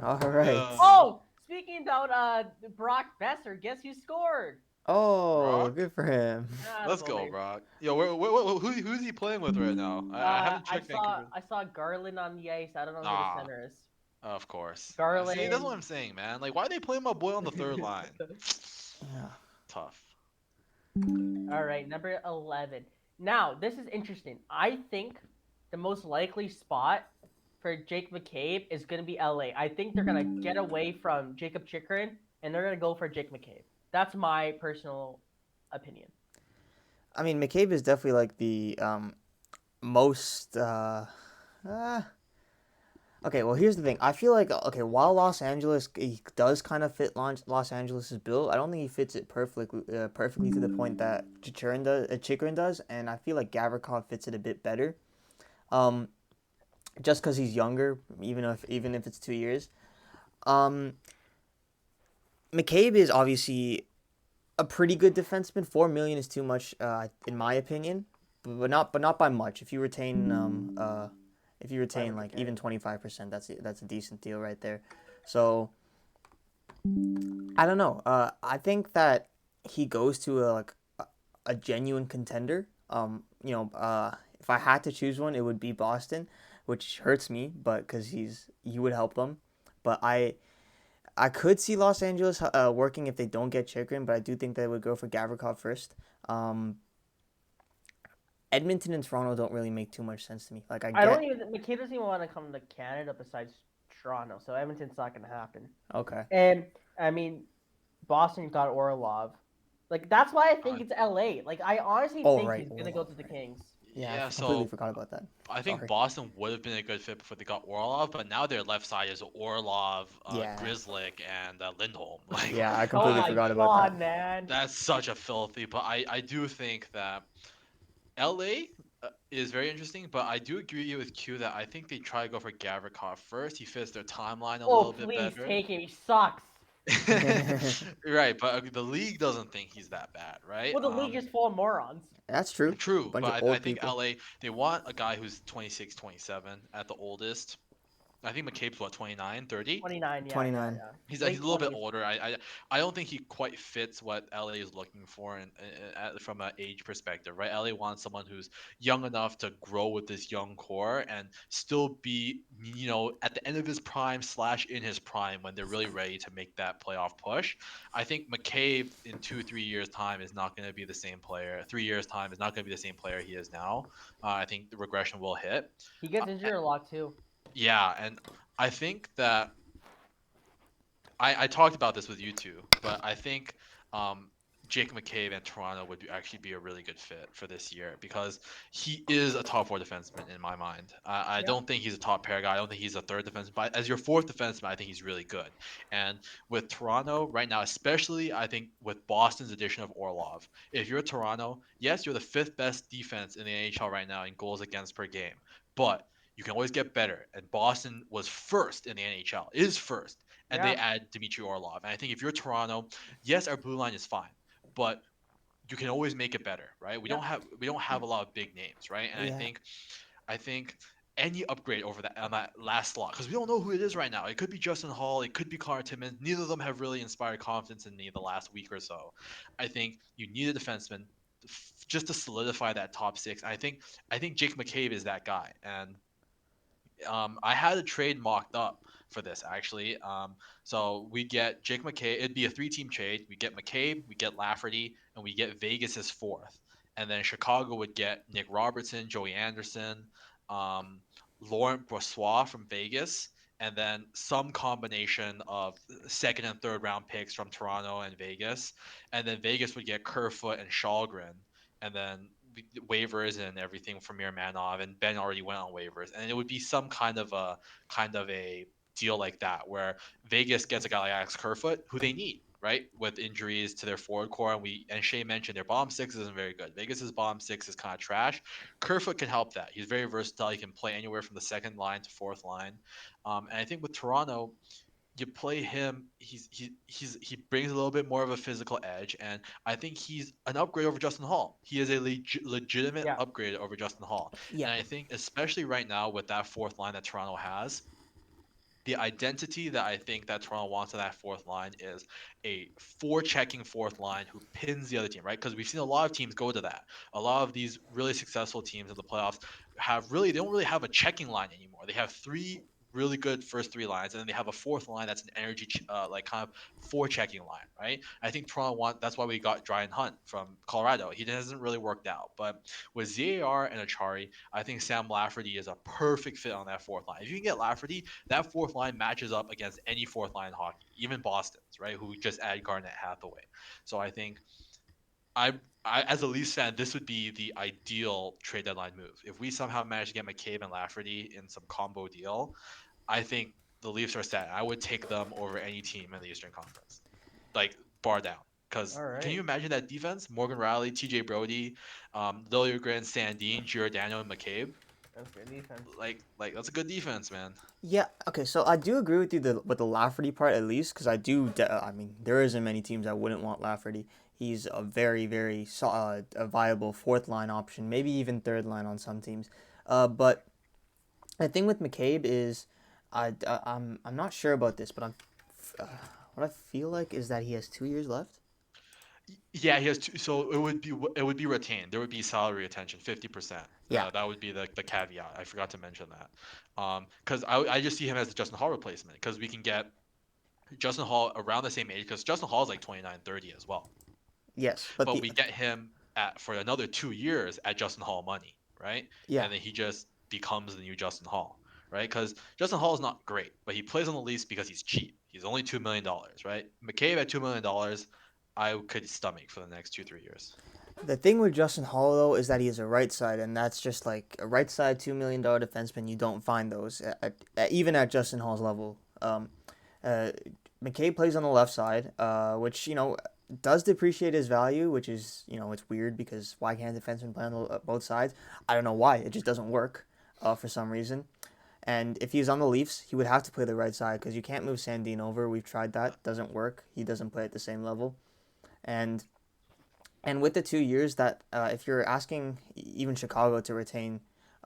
S1: All right.
S2: Oh, speaking about Brock Besser, guess who scored?
S1: Oh,
S3: Brock?
S1: good for him.
S3: Let's go,
S2: Boy.
S3: Brock. Yo, who's he playing with right now? I haven't
S2: I
S3: checked Vancouver.
S2: saw Garland on the ice. I don't know who
S3: Ah.
S2: the center is.
S3: Of course. See, that's what
S2: Garland.
S3: I'm saying, man. Like, why are they playing my boy on the third line?
S1: Yeah.
S3: Tough.
S2: All right, number 11. Now, this is interesting. I think the most likely spot for Jake McCabe is going to be LA. I think they're going to get away from Jacob Chikrin and they're going to go for Jake McCabe. That's my personal opinion.
S1: I mean, McCabe is definitely like the most. Uh, okay, well, here's the thing. I feel like okay, while Los Angeles he does kind of fit Los Angeles's bill, I don't think he fits it perfectly to the point that Chikrin does, and I feel like Gavrikov fits it a bit better. Um, just because he's younger, even if it's 2 years. Um, McCabe is obviously a pretty good defenseman. 4 million is too much, in my opinion, but not by much. If you retain like even 25%, that's a decent deal right there. So I don't know. I think that he goes to a genuine contender. If I had to choose one, it would be Boston, which hurts me, but because he would help them. But I could see Los Angeles working if they don't get Chikrin, but I do think they would go for Gavrikov first. Um, Edmonton and Toronto don't really make too much sense to me. Like I
S2: I don't
S1: get
S2: even McCabe doesn't even want to come to Canada besides Toronto, so Edmonton's not going to happen.
S1: okay.
S2: And I mean, Boston got Orlov. Like that's why I
S3: Uh,
S2: think it's LA. Like I honestly
S1: Oh
S2: think
S1: right,
S2: he's going to go
S1: Orlov,
S2: to the
S1: right.
S2: Kings.
S1: Yeah,
S3: yeah,
S1: completely
S3: so
S1: forgot about that.
S3: I think
S1: Sorry.
S3: Boston would have been a good fit before they got Orlov, but now their left side is Orlov,
S1: Yeah,
S3: Grizzlick, and Lindholm. Like,
S1: yeah, I
S2: Oh
S1: completely
S3: uh,
S2: my
S1: forgot about that.
S2: god, man.
S3: that's such a filthy. But I do think that LA is very interesting, but I do agree with Q that I think they try to go for Gavrikov first. He fits their timeline a
S2: Oh,
S3: little bit
S2: please
S3: better.
S2: take him. He sucks.
S3: Right, but the league doesn't think he's that bad, right?
S2: Well, the league is full of morons.
S1: That's true. A
S3: True,
S1: bunch
S3: but
S1: of
S3: I
S1: old
S3: think
S1: people.
S3: LA they want a guy who's 26, 27 at the oldest. I think McCabe's what 29, 30.
S2: 29, yeah, yeah,
S1: 29.
S2: yeah.
S3: He's
S2: Late
S3: a little bit
S2: 20s.
S3: older. I don't think he quite fits what LA is looking for from an age perspective, right? LA wants someone who's young enough to grow with this young core and still be, at the end of his prime slash in his prime when they're really ready to make that playoff push. I think McCabe in 2, 3 years time is not going to be the same player. 3 years time is not going to be the same player he is now. I think the regression will hit.
S2: He gets
S3: Uh,
S2: injured a lot too.
S3: yeah, and I think that I talked about this with you two, but I think um, Jake McCabe and Toronto would actually be a really good fit for this year because he is a top four defenseman in my mind. I
S2: Yeah,
S3: don't think he's a top pair guy. I don't think he's a third defenseman. But as your fourth defenseman, I think he's really good. And with Toronto right now, especially, I think with Boston's addition of Orlov, if you're Toronto, yes, you're the fifth best defense in the NHL right now in goals against per game, but you can always get better. And Boston was first in the NHL, is first, and they
S2: yeah,
S3: add Dmitry Orlov. And I think if you're Toronto, yes, our blue line is fine, but you can always make it better, right? We
S2: yeah,
S3: don't have we don't have a lot of big names, right? And I
S1: Yeah.
S3: think I think any upgrade over that on that last slot because we don't know who it is right now. It could be Justin Hall, it could be Connor Timmins. Neither of them have really inspired confidence in me the last week or so. I think you need a defenseman just to solidify that top six. I think Jake McCabe is that guy, and I had a trade mocked up for this actually. So we get Jake McCabe. It'd be a three-team trade. We get McCabe, we get Lafferty, and we get Vegas as fourth. And then Chicago would get Nick Robertson, Joey Anderson, um, Laurent Brossois from Vegas, and then some combination of second and third round picks from Toronto and Vegas. And then Vegas would get Kerfoot and Shalgren, and then waivers and everything from Manov, and Ben already went on waivers, and it would be some kind of a deal like that where Vegas gets a guy like Alex Kerfoot, who they need, right, with injuries to their forward core, and Shae mentioned their bottom six isn't very good. Vegas's bottom six is kind of trash. Kerfoot can help that. He's very versatile. He can play anywhere from the second line to fourth line, and I think with Toronto, you play him, he brings a little bit more of a physical edge, and I think he's an upgrade over Justin Hall. He is a legitimate
S2: yeah,
S3: upgrade over Justin Hall,
S1: Yeah.
S3: and I think especially right now with that fourth line that Toronto has, the identity that I think that Toronto wants in that fourth line is a four-checking fourth line who pins the other team, right? Because we've seen a lot of teams go to that. A lot of these really successful teams in the playoffs they don't really have a checking line anymore. They have three really good first three lines, and then they have a fourth line that's an energy like kind of forechecking line, right? I think Toronto want that's why we got Dryden Hunt from Colorado. He hasn't really worked out, but with ZAR and Achari, I think Sam Lafferty is a perfect fit on that fourth line. If you can get Lafferty, that fourth line matches up against any fourth line hockey, even Boston's, right? Who just add Garnett Hathaway. So I think I, I as a Leafs fan, this would be the ideal trade deadline move. If we somehow manage to get McCabe and Lafferty in some combo deal, I think the Leafs are set. I would take them over any team in the Eastern Conference, like bar down. Because
S2: All
S3: can you
S2: right.
S3: imagine that defense? Morgan Riley, T.J. Brody, Liljegren, Sandin, Giordano, and McCabe.
S2: That's good defense.
S3: Like that's a good defense, man.
S1: Yeah, okay, so I do agree with you with the Lafferty part at least, because I mean, there isn't many teams that wouldn't want Lafferty. He's a very, very solid, a viable fourth line option, maybe even third line on some teams. But the thing with McCabe is, I'm not sure about this, but uh, what I feel like is that he has 2 years left.
S3: Yeah, he has two, so it would be retained. There would be salary retention, 50%.
S1: Yeah.
S3: That would be the caveat. I forgot to mention that. Because I just see him as the Justin Hall replacement because we can get Justin Hall around the same age because Justin Hall is like 29, 30 as well.
S1: Yes, but
S3: But
S1: the
S3: we get him at for another 2 years at Justin Hall money, right?
S1: yeah,
S3: And then he just becomes the new Justin Hall, right? Because Justin Hall is not great, but he plays on the Leafs because he's cheap. He's only $2 million, right? McCabe at $2 million, I could stomach for the next 2 3 years.
S1: the thing with Justin Hall though is that he is a right side, and that's just like a right side $2 million defenseman. You don't find those even at Justin Hall's level. Uh, McCabe plays on the left side, which does depreciate his value, which is it's weird because why can't defensemen play on both sides? I don't know why. It just doesn't work for some reason. And if he's on the Leafs, he would have to play the right side because you can't move Sandin over. We've tried that; doesn't work. He doesn't play at the same level, and with the 2 years that if you're asking even Chicago to retain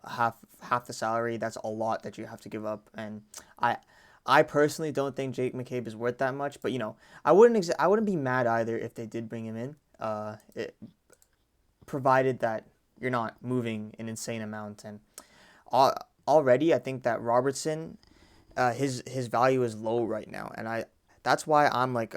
S1: half the salary, that's a lot that you have to give up. And I I personally don't think Jake McCabe is worth that much, but I wouldn't be mad either if they did bring him in. Provided that you're not moving an insane amount. And already I think that Robertson, his value is low right now, and that's why I'm like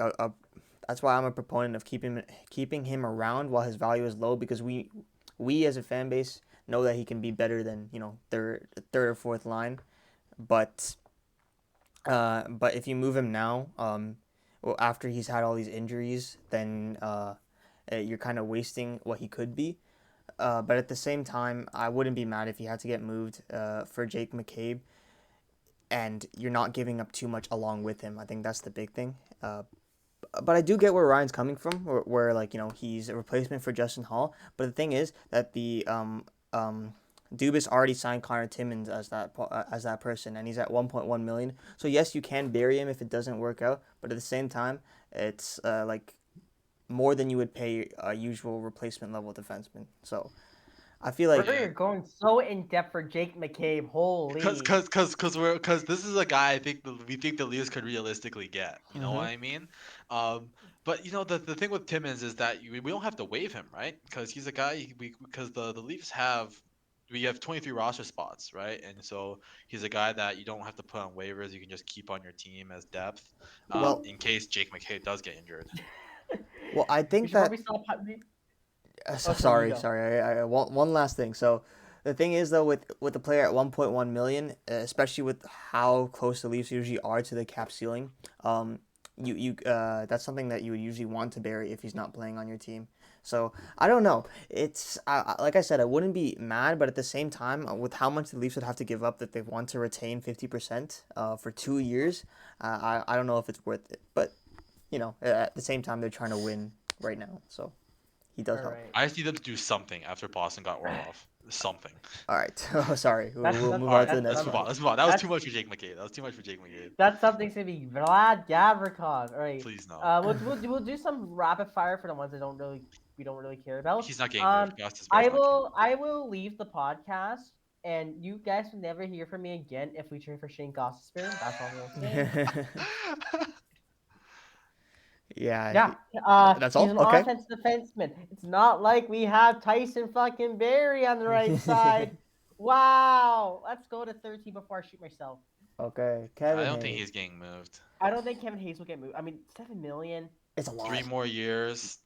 S1: that's why I'm a proponent of keeping him around while his value is low, because we as a fan base know that he can be better than third or fourth line, but if you move him now, well, after he's had all these injuries, then you're kind of wasting what he could be. But at the same time, I wouldn't be mad if he had to get moved for Jake McCabe, and you're not giving up too much along with him. I think that's the big thing. But I do get where Ryan's coming from, where like he's a replacement for Justin Hall. But the thing is that the Dubas already signed Connor Timmins as that person, and he's at 1.1 million. So yes, you can bury him if it doesn't work out, but at the same time, it's like more than you would pay a usual replacement level defenseman. So I feel like
S2: Bro, you're going so in depth for Jake McCabe. Holy.
S3: Because this is a guy I think we think the Leafs could realistically get. You know what
S1: Mhm.
S3: I mean? But the thing with Timmins is that we don't have to waive him, right? Because he's a guy because the Leafs we have 23 roster spots, right? And so he's a guy that you don't have to put on waivers. You can just keep on your team as depth,
S1: well,
S3: in case Jake McCabe does get injured.
S1: I
S2: We
S1: think
S2: should probably
S1: that
S2: stop.
S1: so,
S2: Oh, sorry, you
S1: sorry,
S2: go.
S1: sorry. One last thing. So the thing is though, with the player at 1.1 million, especially with how close the Leafs usually are to the cap ceiling, that's something that you would usually want to bury if he's not playing on your team. So I don't know. It's like I said, I wouldn't be mad, but at the same time, with how much the Leafs would have to give up that they want to retain 50% for 2 years, I don't know if it's worth it. But at the same time, they're trying to win right now, so he does
S2: All
S1: help.
S2: right.
S3: I just need them to do something after Boston got Orlov. Something.
S1: All right. Oh, sorry. We'll,
S2: That's
S1: we'll
S2: that's
S1: move
S3: All
S1: on
S3: right,
S1: to the
S2: that's
S1: next
S3: let's move
S1: one.
S3: on. Let's move on. That was too
S2: that's
S3: much for Jake McCabe. That was too much for Jake McCabe.
S2: that's something to be Vlad Gavrikov. All right.
S3: Please no.
S2: We'll do some rapid fire for the ones that we don't really care about.
S3: He's not getting moved. Justice Bear's
S2: I
S3: not getting
S2: will leave the podcast, and you guys will never hear from me again if we trade for Shane Gostisbehere. That's all I'm saying.
S3: moved.
S1: Yeah.
S2: Yeah,
S1: That's
S2: he's
S1: all.
S2: an
S1: Okay.
S2: offensive defenseman. It's not like we have Tyson fucking Barry on the right side. Wow. Let's go to 13 before I shoot myself.
S1: Okay,
S3: I
S1: Kevin
S3: don't think
S1: Hayes.
S3: he's getting moved.
S2: I don't think Kevin Hayes will get moved. I mean, 7 million.
S1: It's a
S3: 3
S1: lot.
S3: more years.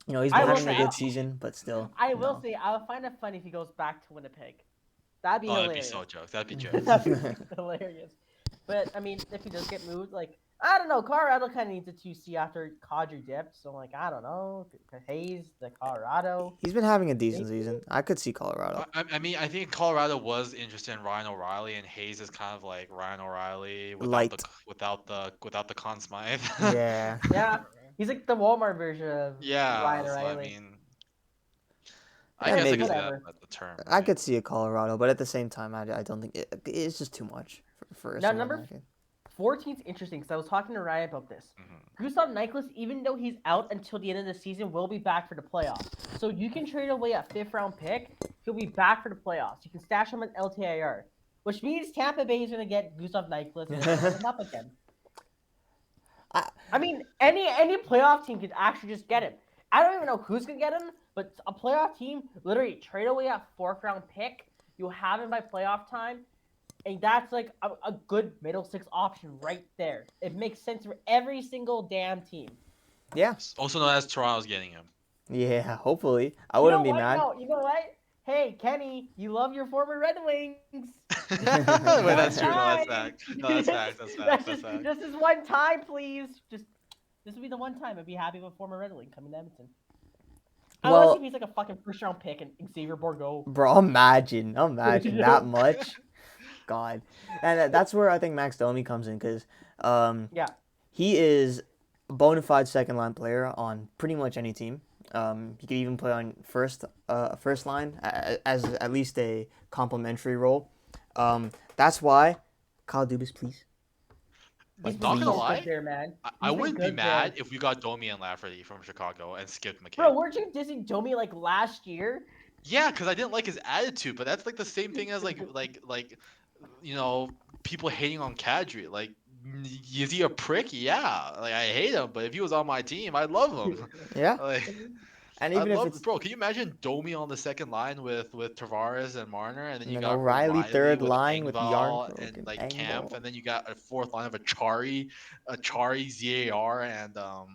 S1: You know, he's
S2: I
S1: been
S2: will
S1: having
S2: say,
S1: a good season, but still,
S2: I will
S1: no.
S2: say, I'll find it funny if he goes back to Winnipeg. That'd be
S3: Oh, that'd be
S2: hilarious.
S3: so jokes. That'd be jokes.
S2: That'd be fucking hilarious. But I mean, if he does get moved, like I don't know, Colorado kind of needs a 2C after Kadri dipped. So like I don't know, Hayes, the Colorado.
S1: He's been having a decent
S2: Maybe.
S1: season. I could see Colorado.
S3: I mean, I think Colorado was interested in Ryan O'Reilly, and Hayes is kind of like Ryan O'Reilly
S1: Light.
S3: without the Conn Smythe.
S1: Yeah.
S2: Yeah, he's like the Walmart version of Ryan
S3: Yeah, so I
S2: O'Reilly.
S3: mean, I
S1: Yeah,
S3: guess I
S1: maybe.
S3: could see that
S2: Whatever.
S3: at the term,
S1: I
S3: right?
S1: could see a Colorado, but at the same time, I don't think it's just too much for
S2: Now
S1: someone
S2: number
S1: that can.
S2: 14's interesting because I was talking to Ryan about this.
S3: Hmm.
S2: Gustav Nyquist, even though he's out until the end of the season, will be back for the playoffs. So you can trade away a 5th-round pick. He'll be back for the playoffs. You can stash him at LTIR, which means Tampa Bay is going to get Gustav Nyquist and set him up again. I mean, any playoff team could actually just get him. I don't even know who's going to get him, but a playoff team literally trade away a 4th-round pick. You'll have him by playoff time. And that's like a good middle six option right there. It makes sense for every single damn team.
S1: Yeah.
S3: Also known as Toronto's getting him.
S1: Yeah. Hopefully, I
S2: You know
S1: wouldn't be
S2: what?
S1: mad.
S2: No, you know what? Hey, Kenny, you love your former Red Wings.
S3: Wait, that's true. No, that's
S2: Time.
S3: fact. No, that's fact. That's fact. That's fact.
S2: Just this one time, please. Just this will be the one time I'd be happy with a former Red Wing coming to Edmonton. I want to
S1: Well,
S2: see if he's like a fucking 1st-round pick and Xavier Bourgault.
S1: bro, imagine
S2: You
S1: that
S2: know?
S1: much. God, and that's where I think Max Domi comes in because
S2: Yeah.
S1: he is a bona fide second line player on pretty much any team. He could even play on first line as at least a complementary role. That's why Kyle Dubas, please.
S2: He's
S3: Not
S2: been
S3: gonna
S2: good
S3: lie,
S2: there, man.
S3: I
S2: He's been
S3: wouldn't be
S2: good
S3: mad
S2: there.
S3: if we got Domi and Lafferty from Chicago and skipped McKay.
S2: Bro, weren't you dissing Domi like last year?
S3: Yeah, because I didn't like his attitude, but that's like the same thing as like you know, people hating on Kadri. Like, is he a prick? Yeah, like I hate him, but if he was on my team, I'd love him.
S1: Yeah,
S3: Like,
S1: and
S3: I'd
S1: even if
S3: love,
S1: it's
S3: bro. Can you imagine Domi on the second line with Tavares and Marner, and then
S1: and
S3: you
S1: then
S3: got
S1: O'Reilly third
S3: with
S1: line with
S3: Engvall
S1: Yarncroke
S3: and
S1: and
S3: like Camp,
S1: Engvall.
S3: and then you got a fourth line of Achari, ZAR, and oh,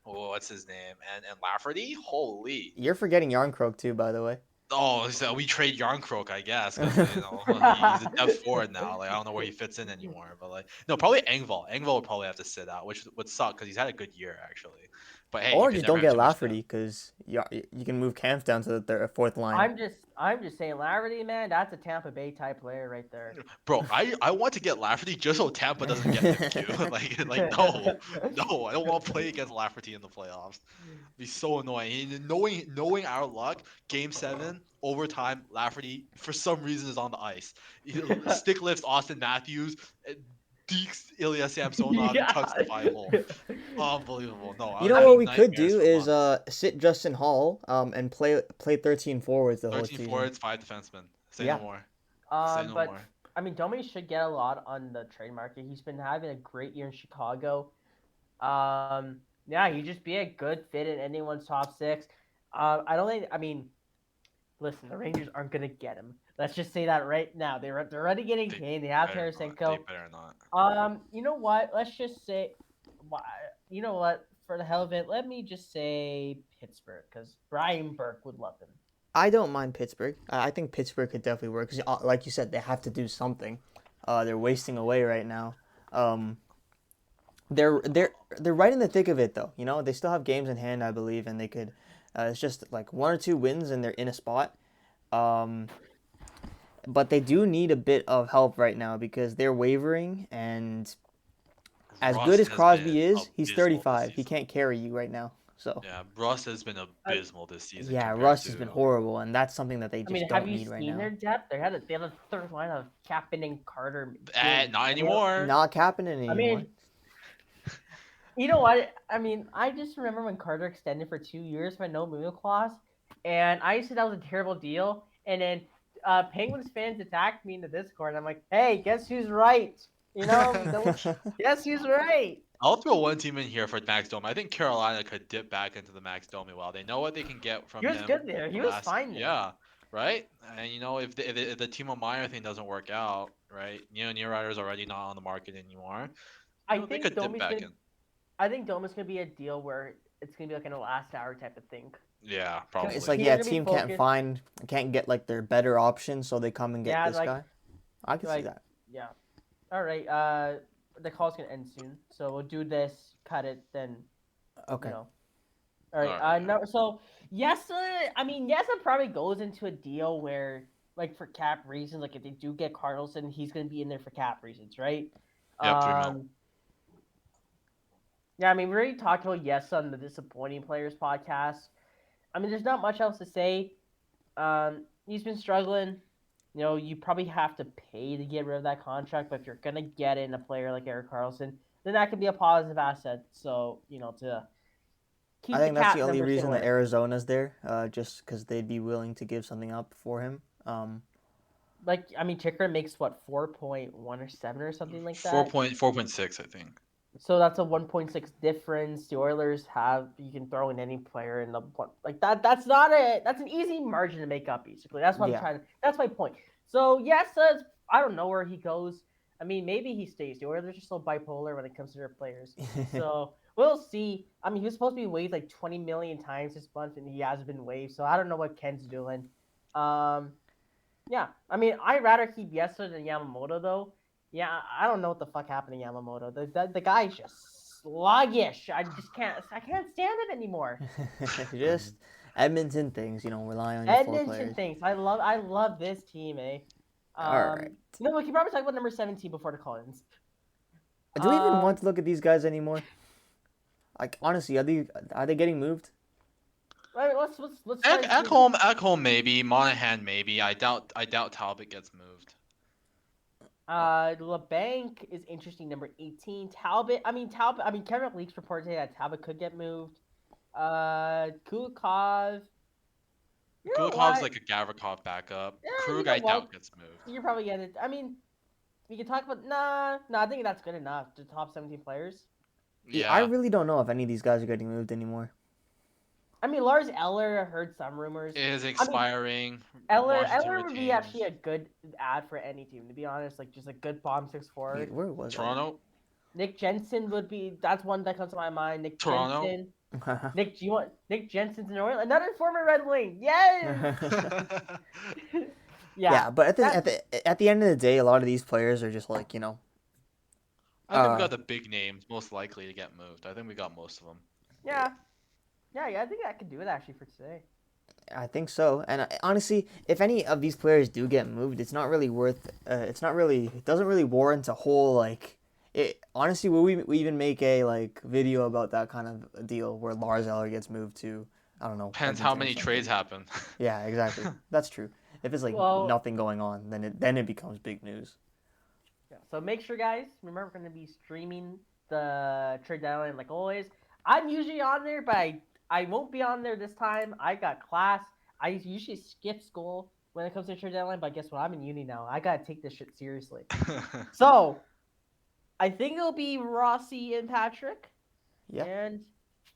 S3: what's his name, and Lafferty. Holy.
S1: You're forgetting Yarncroke too, by the way.
S3: Oh, so we trade Yarncroke, I guess, because you know he's a depth forward now. Like I don't know where he fits in anymore, but like no, probably Engvall. Engvall would probably have to sit out, which would suck because he's had a good year actually. But hey, you
S1: Or
S3: can
S1: just
S3: never
S1: don't
S3: have
S1: get
S3: too much
S1: Lafferty because you can move Camp down to the fourth line.
S2: I'm just saying, Laverty, man, that's a Tampa Bay type player right there.
S3: Bro, I want to get Lafferty just so Tampa doesn't get him too. like no, I don't want to play against Lafferty in the playoffs. It'd be so annoying. And knowing our luck, Game 7 overtime, Lafferty for some reason is on the ice. Stick lifts Austin Matthews, dekes Ilya Samsonov, and tucks the 5-hole. Unbelievable. No,
S1: You know
S3: I'm
S1: what
S3: having
S1: we could
S3: nightmares
S1: do
S3: for
S1: is
S3: months.
S1: sit Justin Hall and play 13 forwards the whole
S3: 13
S1: season.
S3: forwards, 5 defensemen. Say
S1: Yeah.
S3: no more. Say no
S2: But
S3: more.
S2: I mean, Domi should get a lot on the trade market. He's been having a great year in Chicago. Yeah, he'd just be a good fit in anyone's top six. I don't think. I mean, listen, the Rangers aren't gonna get him. Let's just say that right now. They're already getting Kane. They have
S3: Better not. They
S2: Tarasenko.
S3: better not.
S2: You know what? Let's just say, you know what? For the hell of it, let me just say Pittsburgh because Brian Burke would love him.
S1: I don't mind Pittsburgh. I think Pittsburgh could definitely work because, like you said, they have to do something. They're wasting away right now. They're right in the thick of it though. You know, they still have games in hand, I believe, and they could. It's just like 1 or 2 wins and they're in a spot. But they do need a bit of help right now because they're wavering, and as
S3: Rust
S1: good as
S3: has
S1: Crosby
S3: been
S1: is, he's
S3: abysmal this
S1: 35. He
S3: season.
S1: can't carry you right now. So
S3: Yeah, Rust has been abysmal this season.
S1: yeah,
S3: compared
S1: Russ has
S3: to-
S1: been horrible, and that's something that they
S2: I
S1: just
S2: mean,
S1: don't
S2: have you
S1: need right
S2: seen
S1: now.
S2: their depth? They have a third line of Captain and Carter.
S3: Not anymore.
S1: Not happening anymore.
S2: I mean, you know what? I mean, I just remember when Carter extended for 2 years for no movement clause, and I said that was a terrible deal. And then Penguins fans attacked me in the Discord. And I'm like, hey, guess who's right? You know, guess who's right?
S3: I'll throw one team in here for Max Domi. I think Carolina could dip back into the Max Domi well. They know what they can get from
S2: He was
S3: him.
S2: good there. He was
S3: last-
S2: fine there.
S3: Yeah, right? And if the Timo Meyer thing doesn't work out, right? Niederreiter's already not on the market anymore.
S2: I
S3: They
S2: think
S3: could dip
S2: Domi's
S3: back
S2: gonna.
S3: in.
S2: I think Domi's gonna be a deal where it's gonna be like in a last hour type of thing.
S3: Yeah,
S2: Because
S1: It's
S3: probably.
S1: like,
S2: teams
S1: yeah,
S2: are gonna be
S1: team
S2: focused.
S1: can't get like their better option, so they come and get
S2: Yeah,
S1: this guy. I can see that.
S2: yeah. All right. The call's gonna end soon, so we'll do this, cut it, then
S1: Okay.
S2: All
S3: All
S2: right.
S3: right.
S2: No. So Yesa, I mean, Yesa probably goes into a deal where, like, for cap reasons, like if they do get Carlson, he's gonna be in there for cap reasons, right?
S3: Yep, 3 mil.
S2: Yeah. I mean, we already talked about Yesa on the Disappointing Players podcast. I mean, there's not much else to say. He's been struggling. You probably have to pay to get rid of that contract, but if you're gonna get in a player like Eric Carlson, then that could be a positive asset. So to
S1: I
S2: keep the
S1: think that's
S2: cap
S1: the only
S2: number
S1: reason that
S2: similar.
S1: Arizona's there, just because they'd be willing to give something up for him.
S2: Like, I mean, Chikrin makes what 4.1 or 7 or something like that.
S3: 4.6, I think.
S2: So that's a 1.6 difference. The Oilers have you can throw in any player in the like that. That's an easy margin to make up. Basically, that's what I'm
S1: Yeah.
S2: trying. That's my point. So yes, I don't know where he goes. I mean, maybe he stays. The Oilers are so bipolar when it comes to their players. So we'll see. I mean, he was supposed to be waived like 20 million times this month, and he hasn't been waived. So I don't know what Ken's doing. Yeah, I mean, I'd rather keep Yester than Yamamoto though. Yeah, I don't know what the fuck happened to Yamamoto. The guy's just sluggish. I can't stand it anymore.
S1: Just Edmonton things, rely on your four
S2: Edmonton
S1: players.
S2: thinks I love this team, eh?
S1: All right.
S2: We can probably talk about number 17 before the call-ins.
S1: Do we even want to look at these guys anymore? Like, honestly, are they getting moved?
S2: Right, let's
S3: Ekholm maybe, Monahan maybe. I doubt Talbot gets moved.
S2: LeBanc is interesting, number 18. Talbot. Kevin Leaks reported today that Talbot could get moved. Kulikov.
S3: Kulikov's like a Gavrikov backup.
S2: Yeah,
S3: Krug, I doubt gets moved.
S2: You're probably getting it. I mean, we can talk about I think that's good enough. The top 17 players.
S1: Yeah. I really don't know if any of these guys are getting moved anymore.
S2: I mean, Lars Eller, I heard some rumors.
S3: It is expiring.
S2: Eller would be actually a good ad for any team, to be honest. Like, just a good bomb 6 forward.
S1: Where was
S3: Toronto?
S2: Nick Jensen would be. That's one that comes to my mind.
S3: Toronto?
S2: Jensen. Nick Jensen's an Oilers? Another former Red Wing. Yes!
S1: Yeah, but at the end of the day, a lot of these players are just like,
S3: I think we got the big names most likely to get moved. I think we got most of them.
S2: Yeah. I think I could do it actually for today.
S1: I think so. And honestly, if any of these players do get moved, it's not really worth. It doesn't really warrant a whole like. Honestly, will we even make a video about that kind of deal where Lars Eller gets moved to? I don't know.
S3: Depends how many trades happen.
S1: Yeah, exactly. That's true. If it's nothing going on, then it becomes big news.
S2: Yeah. So make sure, guys, remember we're going to be streaming the trade deadline like always. I'm usually on there, but I won't be on there this time. I got class. I usually skip school when it comes to trade deadline, but guess what? I'm in uni now. I got to take this shit seriously. So I think it'll be Rossi and Patrick.
S1: Yeah.
S2: And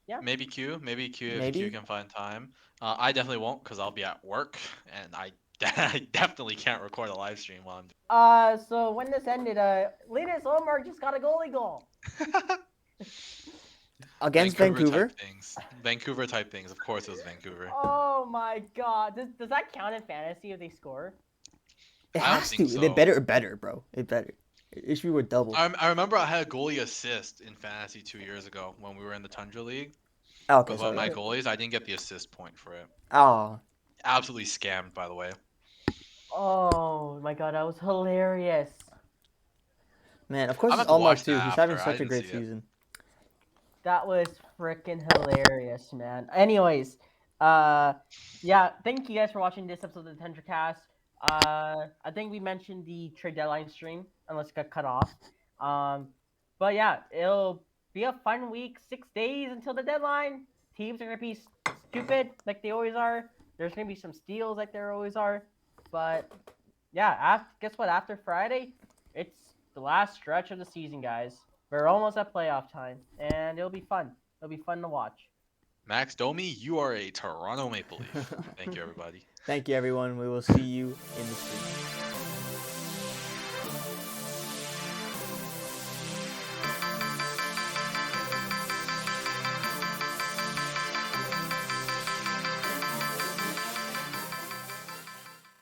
S2: yeah.
S3: Maybe Q if Q can find time. I definitely won't because I'll be at work and I definitely can't record a live stream while I'm doing.
S2: So when this ended, Linus Omar just got a goalie goal.
S1: Against Vancouver.
S3: Vancouver type things. Of course, it was Vancouver.
S2: Oh my god! Does that count in fantasy if they score?
S1: It has to. So. They better, bro. It better. It should be with double.
S3: I remember I had a goalie assist in fantasy 2 years ago when we were in the Tundra League.
S1: Okay.
S3: But my goalies, I didn't get the assist point for it.
S1: Oh.
S3: Absolutely scammed, by the way.
S2: Oh my god, that was hilarious.
S1: Man, of course it's Allmark too. He's having such a great season.
S2: That was freaking hilarious, man. Anyways, yeah, thank you guys for watching this episode of the Tundra Cast. I think we mentioned the trade deadline stream, unless it got cut off. But yeah, it'll be a fun week. 6 days until the deadline. Teams are gonna be stupid like they always are. There's gonna be some steals like there always are. But yeah, guess what? After Friday, it's the last stretch of the season, guys. We're almost at playoff time, and it'll be fun. It'll be fun to watch.
S3: Max Domi, you are a Toronto Maple Leaf. Thank you, everybody.
S1: Thank you, everyone. We will see you in the stream.